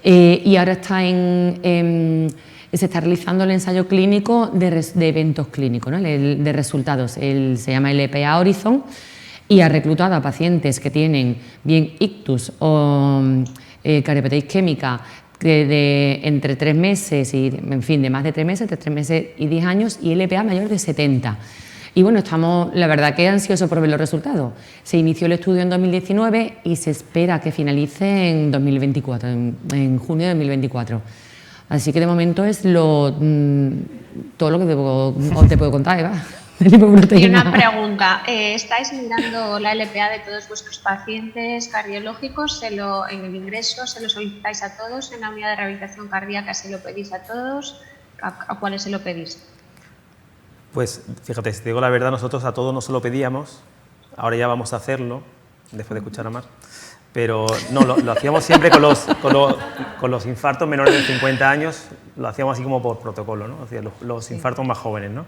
y ahora se está realizando el ensayo clínico de eventos clínicos, ¿no? De resultados. Se llama LPA Horizon y ha reclutado a pacientes que tienen bien ictus o cardiopatía isquémica de entre 3 meses y, en fin, de más de 3 meses, entre 3 meses y 10 años, y LPA mayor de 70. Y bueno, estamos, la verdad, que ansiosos por ver los resultados. Se inició el estudio en 2019 y se espera que finalice en 2024, en junio de 2024. Así que de momento es todo lo que te puedo contar, Eva. Y una pregunta, ¿estáis mirando la LPA de todos vuestros pacientes cardiológicos? En el ingreso se lo solicitáis a todos, en la unidad de rehabilitación cardíaca se lo pedís a todos, ¿a cuáles se lo pedís? Pues fíjate, si te digo la verdad, nosotros a todos no se lo pedíamos, ahora ya vamos a hacerlo, después de escuchar a Mar, pero no, lo hacíamos siempre con los infartos menores de 50 años, lo hacíamos así como por protocolo, ¿no? O sea, los infartos más jóvenes, ¿no?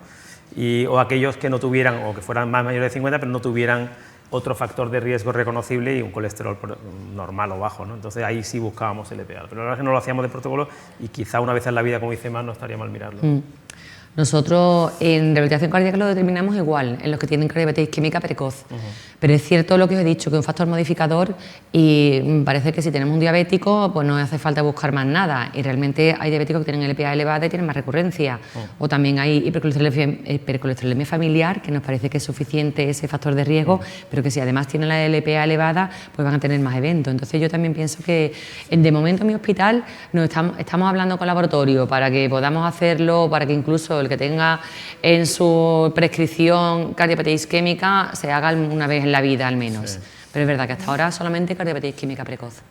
O aquellos que no tuvieran, o que fueran más mayores de 50, pero no tuvieran otro factor de riesgo reconocible y un colesterol normal o bajo, ¿no? Entonces ahí sí buscábamos LPA, pero la verdad es que no lo hacíamos de protocolo y quizá una vez en la vida, como dice Mar, no estaría mal mirarlo. Nosotros en rehabilitación cardíaca lo determinamos igual, en los que tienen cardiopatía isquémica precoz. Pero es cierto lo que os he dicho, que es un factor modificador y parece que si tenemos un diabético, pues no hace falta buscar más nada. Y realmente hay diabéticos que tienen LPA elevada y tienen más recurrencia. O también hay hipercolesterolemia familiar, que nos parece que es suficiente ese factor de riesgo, pero que si además tienen la LPA elevada, pues van a tener más eventos. Entonces yo también pienso que de momento en mi hospital estamos hablando con laboratorio para que podamos hacerlo, para que incluso el que tenga en su prescripción cardiopatía isquémica se haga una vez en la vida al menos. Sí. Pero es verdad que hasta ahora solamente cardiopatía isquémica precoz.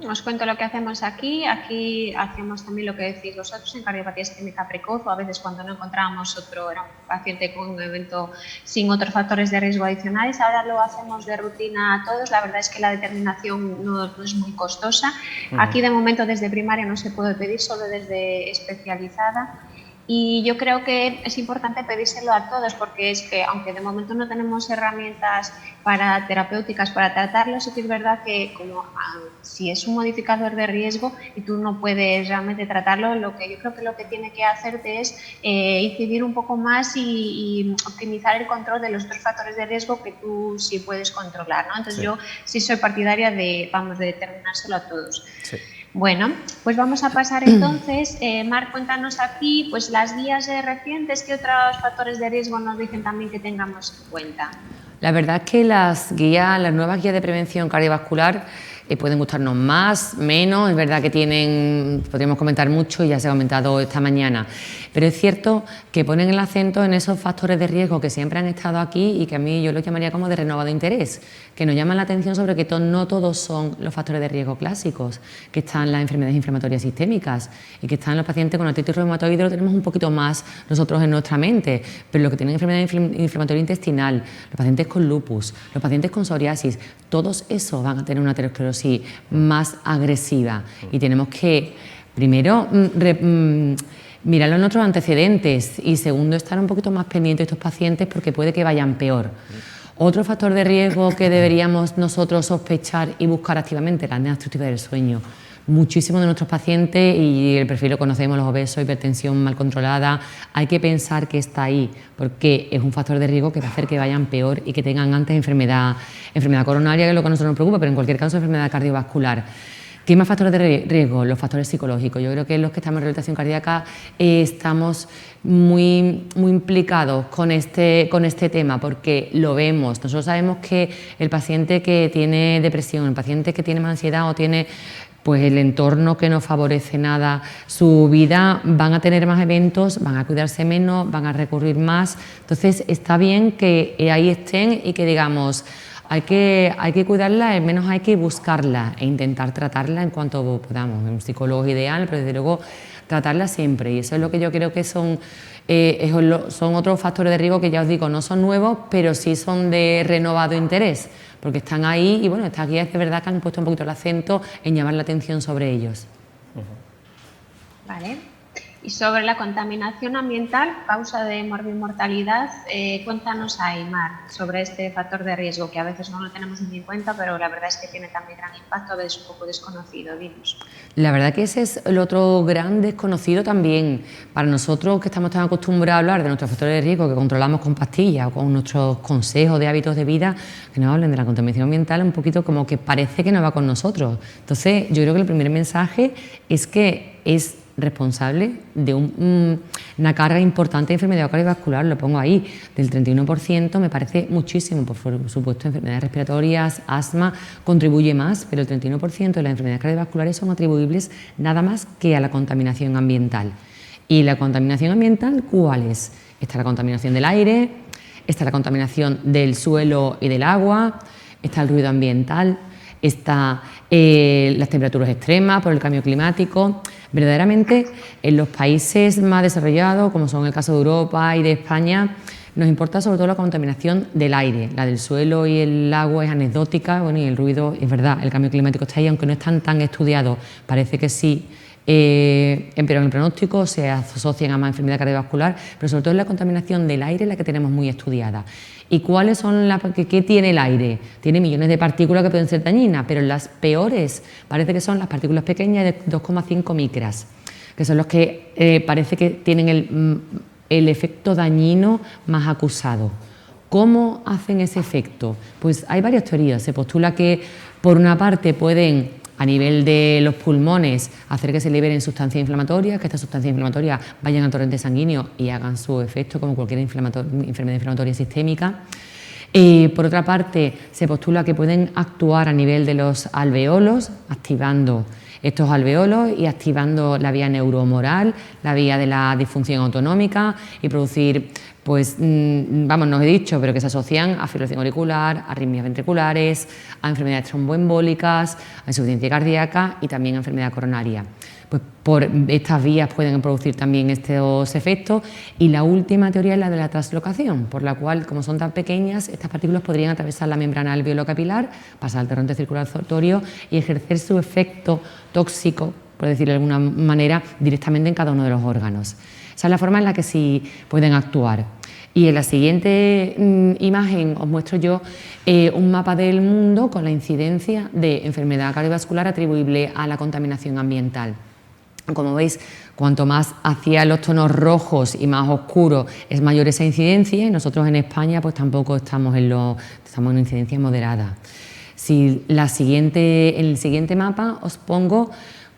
Os cuento lo que hacemos aquí. Aquí hacemos también lo que decís vosotros en cardiopatía isquémica precoz, o a veces cuando no encontrábamos era un paciente con un evento sin otros factores de riesgo adicionales. Ahora lo hacemos de rutina a todos. La verdad es que la determinación no es muy costosa. Aquí de momento desde primaria no se puede pedir, solo desde especializada. Y yo creo que es importante pedírselo a todos, porque es que aunque de momento no tenemos herramientas terapéuticas para tratarlo, sí que es verdad que si es un modificador de riesgo y tú no puedes realmente tratarlo, yo creo que lo que tiene que hacerte es incidir un poco más y optimizar el control de los otros factores de riesgo que tú sí puedes controlar, ¿no? Entonces yo sí soy partidaria de determinárselo a todos. Sí. Bueno, pues vamos a pasar entonces. Mar, cuéntanos aquí pues las guías recientes, ¿qué otros factores de riesgo nos dicen también que tengamos en cuenta? La verdad es que las nuevas guías de prevención cardiovascular pueden gustarnos más, menos, es verdad que podríamos comentar mucho y ya se ha comentado esta mañana, pero es cierto que ponen el acento en esos factores de riesgo que siempre han estado aquí y que a mí yo los llamaría como de renovado interés, que nos llaman la atención sobre que no todos son los factores de riesgo clásicos, que están las enfermedades inflamatorias sistémicas y que están los pacientes con artritis reumatoide, lo tenemos un poquito más nosotros en nuestra mente, pero los que tienen enfermedad inflamatoria intestinal, los pacientes con lupus, los pacientes con psoriasis, todos esos van a tener una aterosclerosis más agresiva y tenemos que primero mirarlo en nuestros antecedentes y segundo estar un poquito más pendientes de estos pacientes porque puede que vayan peor. Otro factor de riesgo que deberíamos nosotros sospechar y buscar activamente, la apnea obstructiva del sueño. Muchísimos de nuestros pacientes, y el perfil lo conocemos, los obesos, hipertensión mal controlada, hay que pensar que está ahí, porque es un factor de riesgo que va a hacer que vayan peor y que tengan antes enfermedad coronaria, que es lo que a nosotros nos preocupa, pero en cualquier caso enfermedad cardiovascular. ¿Qué más factores de riesgo? Los factores psicológicos. Yo creo que los que estamos en rehabilitación cardíaca estamos muy implicados con este tema porque lo vemos. Nosotros sabemos que el paciente que tiene depresión, el paciente que tiene más ansiedad o tiene pues el entorno que no favorece nada su vida, van a tener más eventos, van a cuidarse menos, van a recurrir más. Entonces está bien que ahí estén y que digamos, hay que cuidarla, al menos hay que buscarla e intentar tratarla en cuanto podamos. Un psicólogo es ideal, pero desde luego tratarla siempre, y eso es lo que yo creo que son otros factores de riesgo que ya os digo, no son nuevos, pero sí son de renovado interés, porque están ahí y bueno, esta guía es de verdad que han puesto un poquito el acento en llamar la atención sobre ellos. Vale. Y sobre la contaminación ambiental, causa de morbimortalidad, cuéntanos ahí, Mar, sobre este factor de riesgo que a veces no lo tenemos muy en cuenta, pero la verdad es que tiene también gran impacto, a veces un poco desconocido. Dinos. La verdad que ese es el otro gran desconocido también. Para nosotros que estamos tan acostumbrados a hablar de nuestros factores de riesgo que controlamos con pastillas o con nuestros consejos de hábitos de vida, que nos hablen de la contaminación ambiental, un poquito como que parece que no va con nosotros. Entonces, yo creo que el primer mensaje es que es responsable de una carga importante de enfermedad cardiovascular, lo pongo ahí, del 31%, me parece muchísimo, por supuesto, enfermedades respiratorias, asma, contribuye más, pero el 31% de las enfermedades cardiovasculares son atribuibles nada más que a la contaminación ambiental. ¿Y la contaminación ambiental cuál es? Está la contaminación del aire, está la contaminación del suelo y del agua, está el ruido ambiental, está las temperaturas extremas por el cambio climático. Verdaderamente, en los países más desarrollados, como son el caso de Europa y de España, nos importa sobre todo la contaminación del aire. La del suelo y el agua es anecdótica, bueno, y el ruido, es verdad, el cambio climático está ahí, aunque no están tan estudiados, parece que sí, empeoran el pronóstico, se asocian a más enfermedad cardiovascular, pero sobre todo es la contaminación del aire la que tenemos muy estudiada. ¿Y cuáles son qué tiene el aire? Tiene millones de partículas que pueden ser dañinas, pero las peores parece que son las partículas pequeñas de 2,5 micras, que son los que parece que tienen el efecto dañino más acusado. ¿Cómo hacen ese efecto? Pues hay varias teorías. Se postula que por una parte pueden, a nivel de los pulmones, hacer que se liberen sustancias inflamatorias, que estas sustancias inflamatorias vayan al torrente sanguíneo y hagan su efecto como cualquier enfermedad inflamatoria sistémica. Por otra parte, se postula que pueden actuar a nivel de los alveolos, activando estos alveolos y activando la vía neurohumoral, la vía de la disfunción autonómica y producir, pues, vamos, no os he dicho, pero que se asocian a fibrilación auricular, arritmias ventriculares, a enfermedades tromboembólicas, a insuficiencia cardíaca y también a enfermedad coronaria. Pues por estas vías pueden producir también estos efectos. Y la última teoría es la de la translocación, por la cual, como son tan pequeñas, estas partículas podrían atravesar la membrana alveolo-capilar, pasar al torrente circulatorio y ejercer su efecto tóxico, por decirlo de alguna manera, directamente en cada uno de los órganos. Esa es la forma en la que sí pueden actuar. Y en la siguiente imagen os muestro yo un mapa del mundo con la incidencia de enfermedad cardiovascular atribuible a la contaminación ambiental. Como veis, cuanto más hacia los tonos rojos y más oscuros es mayor esa incidencia, y nosotros en España pues tampoco estamos en una incidencia moderada. En el siguiente mapa os pongo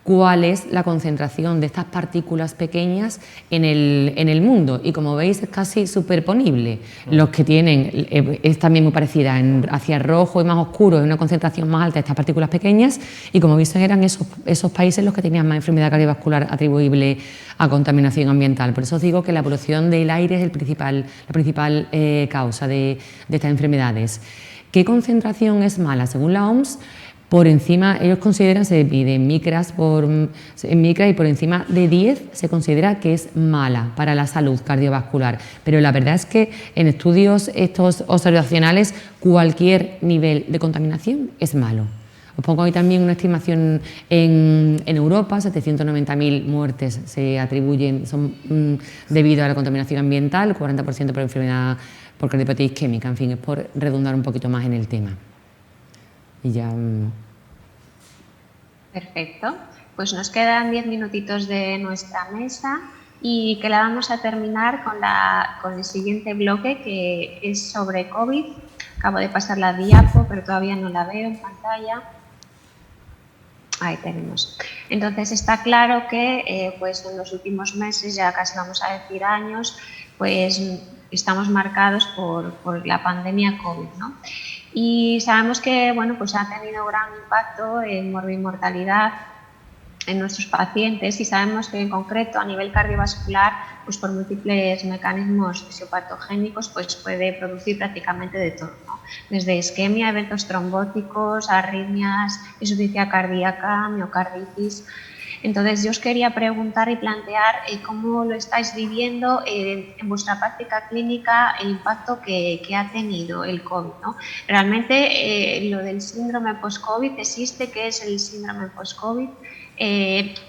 cuál es la concentración de estas partículas pequeñas en el mundo, y como veis es casi superponible. Los que tienen, es también muy parecida, hacia rojo y más oscuro, es una concentración más alta de estas partículas pequeñas, y como veis eran esos países los que tenían más enfermedad cardiovascular atribuible a contaminación ambiental. Por eso os digo que la polución del aire es la principal causa de estas enfermedades. ¿Qué concentración es mala? Según la OMS, por encima, ellos consideran, se mide en micras y por encima de 10 se considera que es mala para la salud cardiovascular. Pero la verdad es que en estudios estos observacionales cualquier nivel de contaminación es malo. Os pongo ahí también una estimación en Europa, 790.000 muertes se atribuyen, son debido a la contaminación ambiental, 40% por enfermedad por cardiopatía isquémica. En fin, es por redundar un poquito más en el tema. Y ya. Perfecto. Pues nos quedan 10 minutitos de nuestra mesa y que la vamos a terminar con el siguiente bloque, que es sobre COVID. Acabo de pasar la diapo, pero todavía no la veo en pantalla. Ahí tenemos. Entonces está claro que pues en los últimos meses, ya casi vamos a decir años, pues estamos marcados por la pandemia COVID, ¿no? Y sabemos que, bueno, pues ha tenido gran impacto en morbimortalidad en nuestros pacientes, y sabemos que en concreto a nivel cardiovascular, pues por múltiples mecanismos fisiopatogénicos, pues puede producir prácticamente de todo, ¿no? Desde isquemia, eventos trombóticos, arritmias, insuficiencia cardíaca, miocarditis. Entonces, yo os quería preguntar y plantear cómo lo estáis viviendo en vuestra práctica clínica, el impacto que ha tenido el COVID, ¿no? Realmente, lo del síndrome post-COVID existe. ¿Qué es el síndrome post-COVID?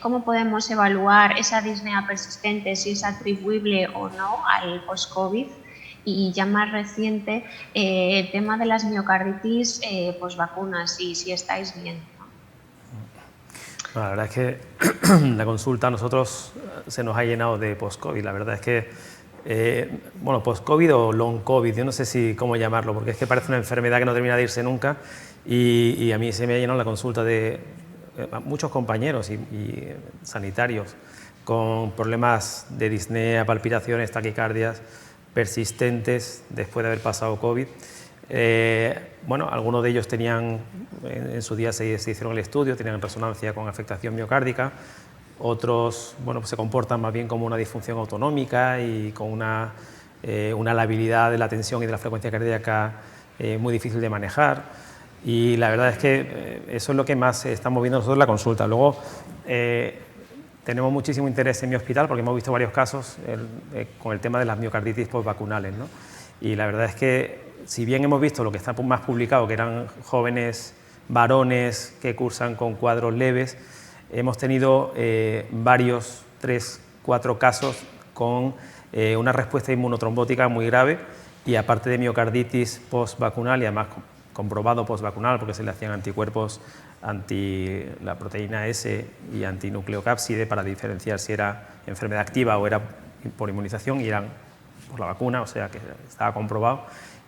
¿Cómo podemos evaluar esa disnea persistente, si es atribuible o no al post-COVID? Y ya más reciente, el tema de las miocarditis post-vacunas, si estáis bien. La verdad es que la consulta a nosotros se nos ha llenado de post-COVID. La verdad es que, bueno, post-COVID o long-COVID, yo no sé cómo llamarlo, porque es que parece una enfermedad que no termina de irse nunca, y a mí se me ha llenado la consulta de muchos compañeros y sanitarios con problemas de disnea, palpitaciones, taquicardias persistentes después de haber pasado COVID. Bueno, algunos de ellos tenían, en su día se hicieron el estudio, tenían resonancia con afectación miocárdica, otros, bueno, pues se comportan más bien como una disfunción autonómica y con una labilidad de la tensión y de la frecuencia cardíaca muy difícil de manejar, y la verdad es que eso es lo que más estamos viendo nosotros en la consulta. Luego, tenemos muchísimo interés en mi hospital porque hemos visto varios casos con el tema de las miocarditis postvacunales, ¿no? Y la verdad es que, si bien hemos visto lo que está más publicado, que eran jóvenes varones que cursan con cuadros leves, hemos tenido varios, 3, 4 casos con una respuesta inmunotrombótica muy grave, y aparte de miocarditis postvacunal, y además comprobado postvacunal porque se le hacían anticuerpos anti la proteína S y antinucleocápside para diferenciar si era enfermedad activa o era por inmunización, y eran por la vacuna, o sea que estaba comprobado.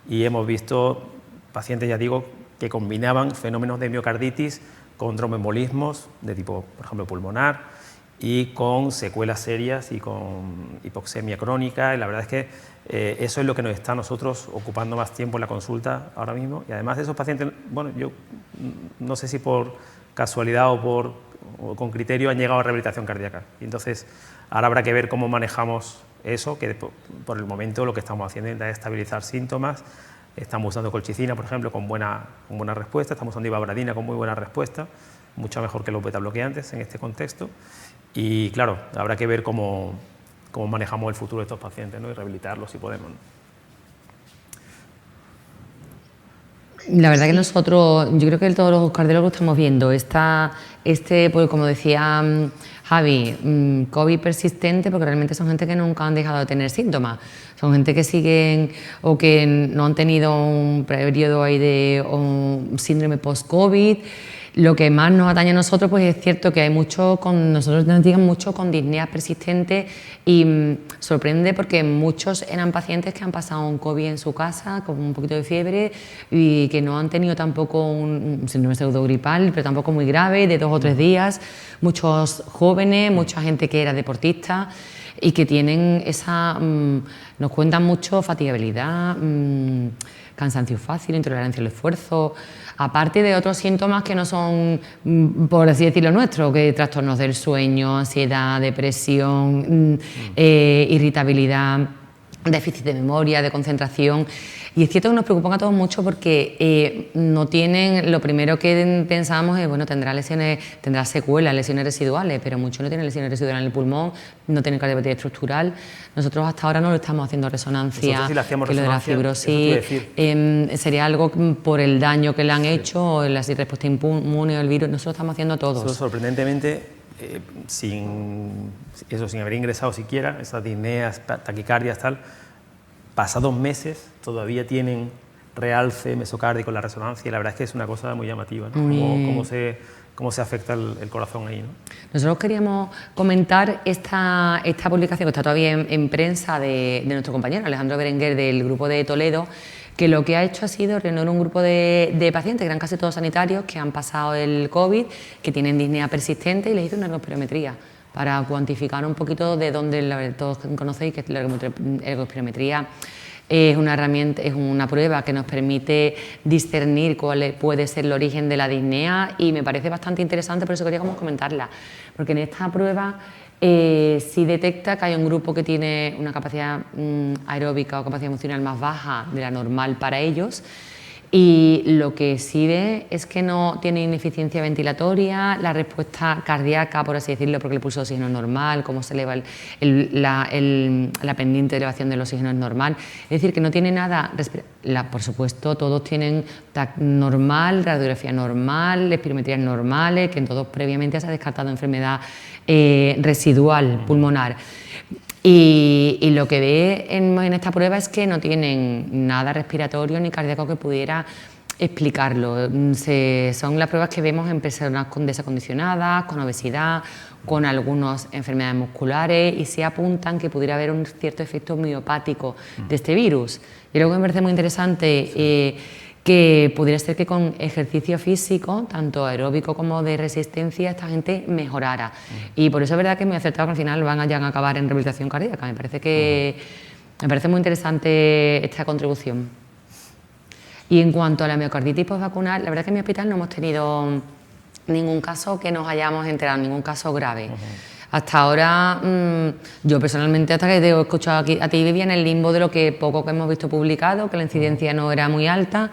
Y hemos visto pacientes, ya digo, que combinaban fenómenos de miocarditis con tromboembolismos de tipo, por ejemplo, pulmonar, y con secuelas serias y con hipoxemia crónica, y la verdad es que eso es lo que nos está a nosotros ocupando más tiempo en la consulta ahora mismo. Y además esos pacientes, bueno, yo no sé si por casualidad o con criterio han llegado a rehabilitación cardíaca, y entonces ahora habrá que ver cómo manejamos eso, que por el momento lo que estamos haciendo es estabilizar síntomas. Estamos usando colchicina, por ejemplo, con buena respuesta, estamos usando ivabradina con muy buena respuesta, mucho mejor que los betabloqueantes en este contexto, y claro, habrá que ver cómo manejamos el futuro de estos pacientes, ¿no? Y rehabilitarlos si podemos, ¿no? La verdad que nosotros, yo creo que todos los cardiólogos estamos viendo pues como decía Javi, COVID persistente, porque realmente son gente que nunca han dejado de tener síntomas, son gente que siguen o que no han tenido un periodo ahí de un síndrome post-COVID. Lo que más nos atañe a nosotros, pues es cierto que hay nosotros nos llegan mucho con disneas persistentes, y sorprende porque muchos eran pacientes que han pasado un COVID en su casa con un poquito de fiebre y que no han tenido tampoco un síndrome pseudogripal, pero tampoco muy grave, de 2 o 3 días. Muchos jóvenes, mucha gente que era deportista y que tienen nos cuentan mucho fatigabilidad, cansancio fácil, intolerancia al esfuerzo, aparte de otros síntomas que no son, por así decirlo, nuestros, que trastornos del sueño, ansiedad, depresión, irritabilidad, déficit de memoria, de concentración. Y es cierto que nos preocupan a todos mucho porque no tienen, lo primero que pensamos es, bueno, tendrá secuelas, lesiones residuales, pero muchos no tienen lesiones residuales en el pulmón, no tienen cardiopatía estructural. Nosotros hasta ahora no lo estamos haciendo resonancia, sí, que lo de la fibrosis sería algo por el daño que le han hecho, o la respuesta inmune o el virus. Nosotros estamos haciendo todos. Eso, sorprendentemente, sin haber ingresado siquiera, esas disneas, taquicardias, tal, pasados meses todavía tienen realce mesocárdico en la resonancia, y la verdad es que es una cosa muy llamativa, ¿no? Cómo se afecta el corazón ahí, ¿no? Nosotros queríamos comentar esta publicación que está todavía en prensa de nuestro compañero Alejandro Berenguer del grupo de Toledo, que lo que ha hecho ha sido reunir un grupo de pacientes, que eran casi todos sanitarios, que han pasado el COVID, que tienen disnea persistente, y les hizo una ergospirometría para cuantificar un poquito de dónde, todos conocéis que la ergospirometría es una herramienta, es una prueba que nos permite discernir cuál puede ser el origen de la disnea y me parece bastante interesante, por eso quería como comentarla, porque en esta prueba sí detecta que hay un grupo que tiene una capacidad aeróbica o capacidad emocional más baja de la normal para ellos. Y lo que sí ve es que no tiene ineficiencia ventilatoria, la respuesta cardíaca, por así decirlo, porque el pulso de oxígeno es normal, cómo se eleva la pendiente de elevación del oxígeno es normal. Es decir, que no tiene nada, por supuesto, todos tienen TAC normal, radiografía normal, espirometrías normales, que en todos previamente se ha descartado enfermedad residual pulmonar. Y lo que ve en esta prueba es que no tienen nada respiratorio ni cardíaco que pudiera explicarlo. Son las pruebas que vemos en personas desacondicionadas, con obesidad, con algunas enfermedades musculares y se apuntan que pudiera haber un cierto efecto miopático de este virus. Y luego me parece muy interesante que pudiera ser que con ejercicio físico, tanto aeróbico como de resistencia, esta gente mejorara. Y por eso es verdad que me he acertado que al final van a acabar en rehabilitación cardíaca. Me parece muy interesante esta contribución. Y en cuanto a la miocarditis postvacunal, la verdad es que en mi hospital no hemos tenido ningún caso que nos hayamos enterado, ningún caso grave. Hasta ahora, yo personalmente, hasta que te he escuchado aquí, a ti vivía en el limbo de lo que poco que hemos visto publicado, que la incidencia no era muy alta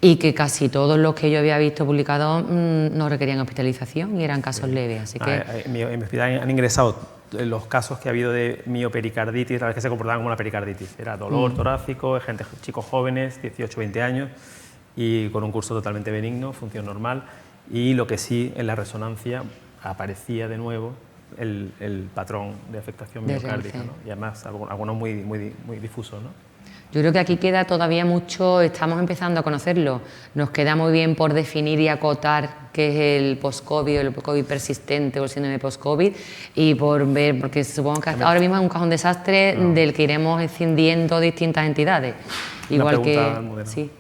y que casi todos los que yo había visto publicados no requerían hospitalización y eran casos leves. Así que... En mi hospital han ingresado los casos que ha habido de miopericarditis, la verdad es que se comportaban como una pericarditis. Era dolor torácico, chicos jóvenes, 18, 20 años, y con un curso totalmente benigno, función normal. Y lo que sí, en la resonancia aparecía de nuevo el patrón de afectación miocárdica, ¿no? Y además algunos muy difusos, ¿no? Yo creo que aquí queda todavía mucho, estamos empezando a conocerlo, nos queda muy bien por definir y acotar qué es el post-COVID, el COVID persistente o el síndrome post-COVID y por ver, porque supongo que ahora mismo es un cajón desastre del que iremos escindiendo distintas entidades. Igual que... Sí.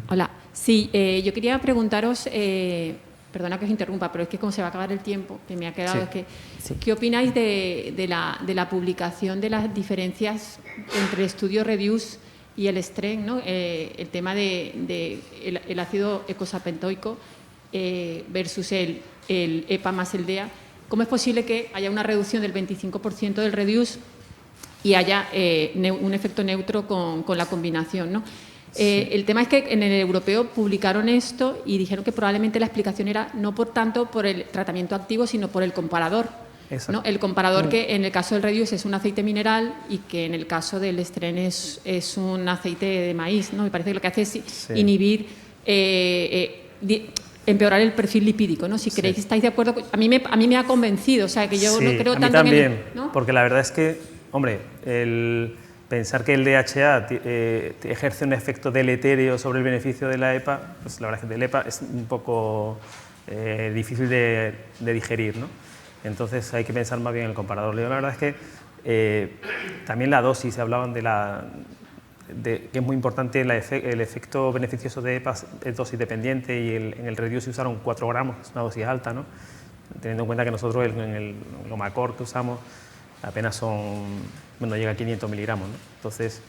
Hola, sí, yo quería preguntaros... perdona que os interrumpa, pero es que como se va a acabar el tiempo, que me ha quedado, ¿qué opináis de la publicación de las diferencias entre el estudio REDUCE y el STRENGTH, ¿no? El tema el ácido ecosapentoico versus el EPA más el DEA? ¿Cómo es posible que haya una reducción del 25% del REDUCE y haya un efecto neutro con la combinación, ¿no? El tema es que en el europeo publicaron esto y dijeron que probablemente la explicación era no tanto por el tratamiento activo, sino por el comparador, ¿no? El comparador que en el caso del REDUCE es un aceite mineral y que en el caso del STRENGTH es un aceite de maíz, ¿no? Me parece que lo que hace es inhibir, empeorar el perfil lipídico, ¿no? Si queréis, estáis de acuerdo, a mí me ha convencido, o sea, que yo no creo tanto también, en el, ¿no? Porque la verdad es que, hombre, pensar que el DHA ejerce un efecto deleterio sobre el beneficio de la EPA, pues la verdad es que del EPA es un poco difícil de digerir, ¿no? Entonces hay que pensar más bien en el comparador. La verdad es que también la dosis, se hablaban de que es muy importante el efecto beneficioso de EPA, es dosis dependiente y en el REDUCE usaron 4 gramos, es una dosis alta, ¿no? Teniendo en cuenta que nosotros en el Lomacor que usamos apenas no llega a 500 miligramos, ¿no? Entonces,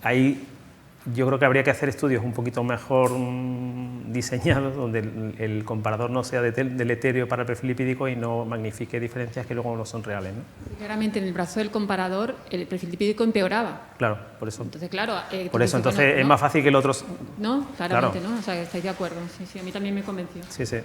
ahí yo creo que habría que hacer estudios un poquito mejor diseñados, donde el comparador no sea deleterio para el perfil lipídico y no magnifique diferencias que luego no son reales, ¿no? Claramente, en el brazo del comparador, el perfil lipídico empeoraba. Claro, por eso. Entonces, claro... por eso, entonces, es más fácil que el otro... No, claramente, ¿no? O sea, estáis de acuerdo. Sí, a mí también me convenció. Sí, sí.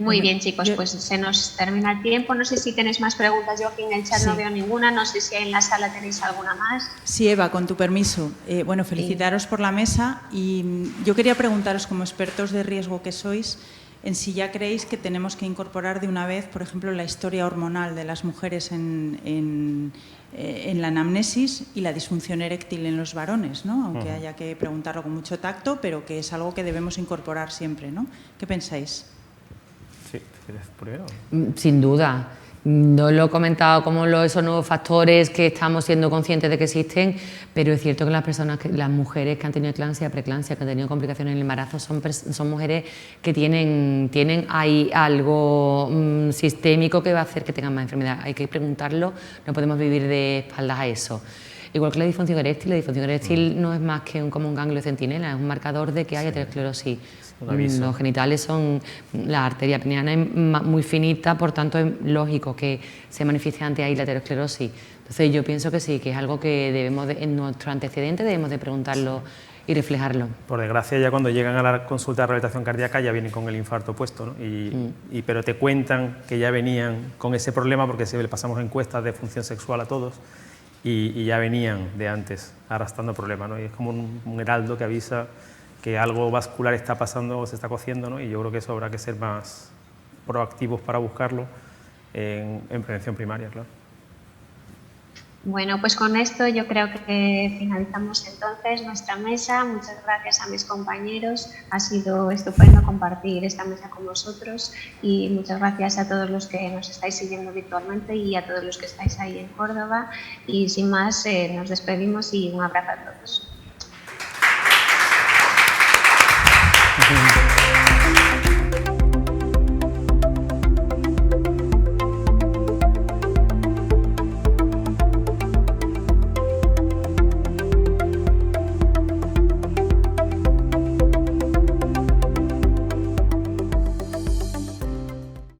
Muy bien, chicos, pues se nos termina el tiempo. No sé si tenéis más preguntas. Yo aquí en el chat no veo ninguna. No sé si en la sala tenéis alguna más. Sí, Eva, con tu permiso. Bueno, felicitaros por la mesa y yo quería preguntaros, como expertos de riesgo que sois, en si ya creéis que tenemos que incorporar de una vez, por ejemplo, la historia hormonal de las mujeres en la anamnesis y la disfunción eréctil en los varones, ¿no? Aunque haya que preguntarlo con mucho tacto, pero que es algo que debemos incorporar siempre, ¿no? ¿Qué pensáis? Sí, ¿quieres primero? Sin duda. No lo he comentado como esos nuevos factores que estamos siendo conscientes de que existen, pero es cierto que las mujeres que han tenido eclampsia, preeclampsia, que han tenido complicaciones en el embarazo, son mujeres que tienen ahí algo sistémico que va a hacer que tengan más enfermedad. Hay que preguntarlo, no podemos vivir de espaldas a eso. Igual que la disfunción eréctil no es más que como un ganglio centinela, es un marcador de que hay aterosclerosis. Los genitales son, la arteria peniana es muy finita, por tanto es lógico que se manifieste antes ahí la aterosclerosis. Entonces yo pienso que sí, que es algo que debemos en nuestro antecedente debemos de preguntarlo y reflejarlo. Por desgracia, ya cuando llegan a la consulta de rehabilitación cardíaca ya vienen con el infarto puesto, ¿no? Pero te cuentan que ya venían con ese problema porque le pasamos encuestas de función sexual a todos y ya venían de antes arrastrando problemas, ¿no? Y es como un heraldo que avisa que algo vascular está pasando o se está cociendo, ¿no? Y yo creo que eso habrá que ser más proactivos para buscarlo en prevención primaria, claro. Bueno, pues con esto yo creo que finalizamos entonces nuestra mesa. Muchas gracias a mis compañeros, ha sido estupendo compartir esta mesa con vosotros y muchas gracias a todos los que nos estáis siguiendo virtualmente y a todos los que estáis ahí en Córdoba. Y sin más, nos despedimos y un abrazo a todos.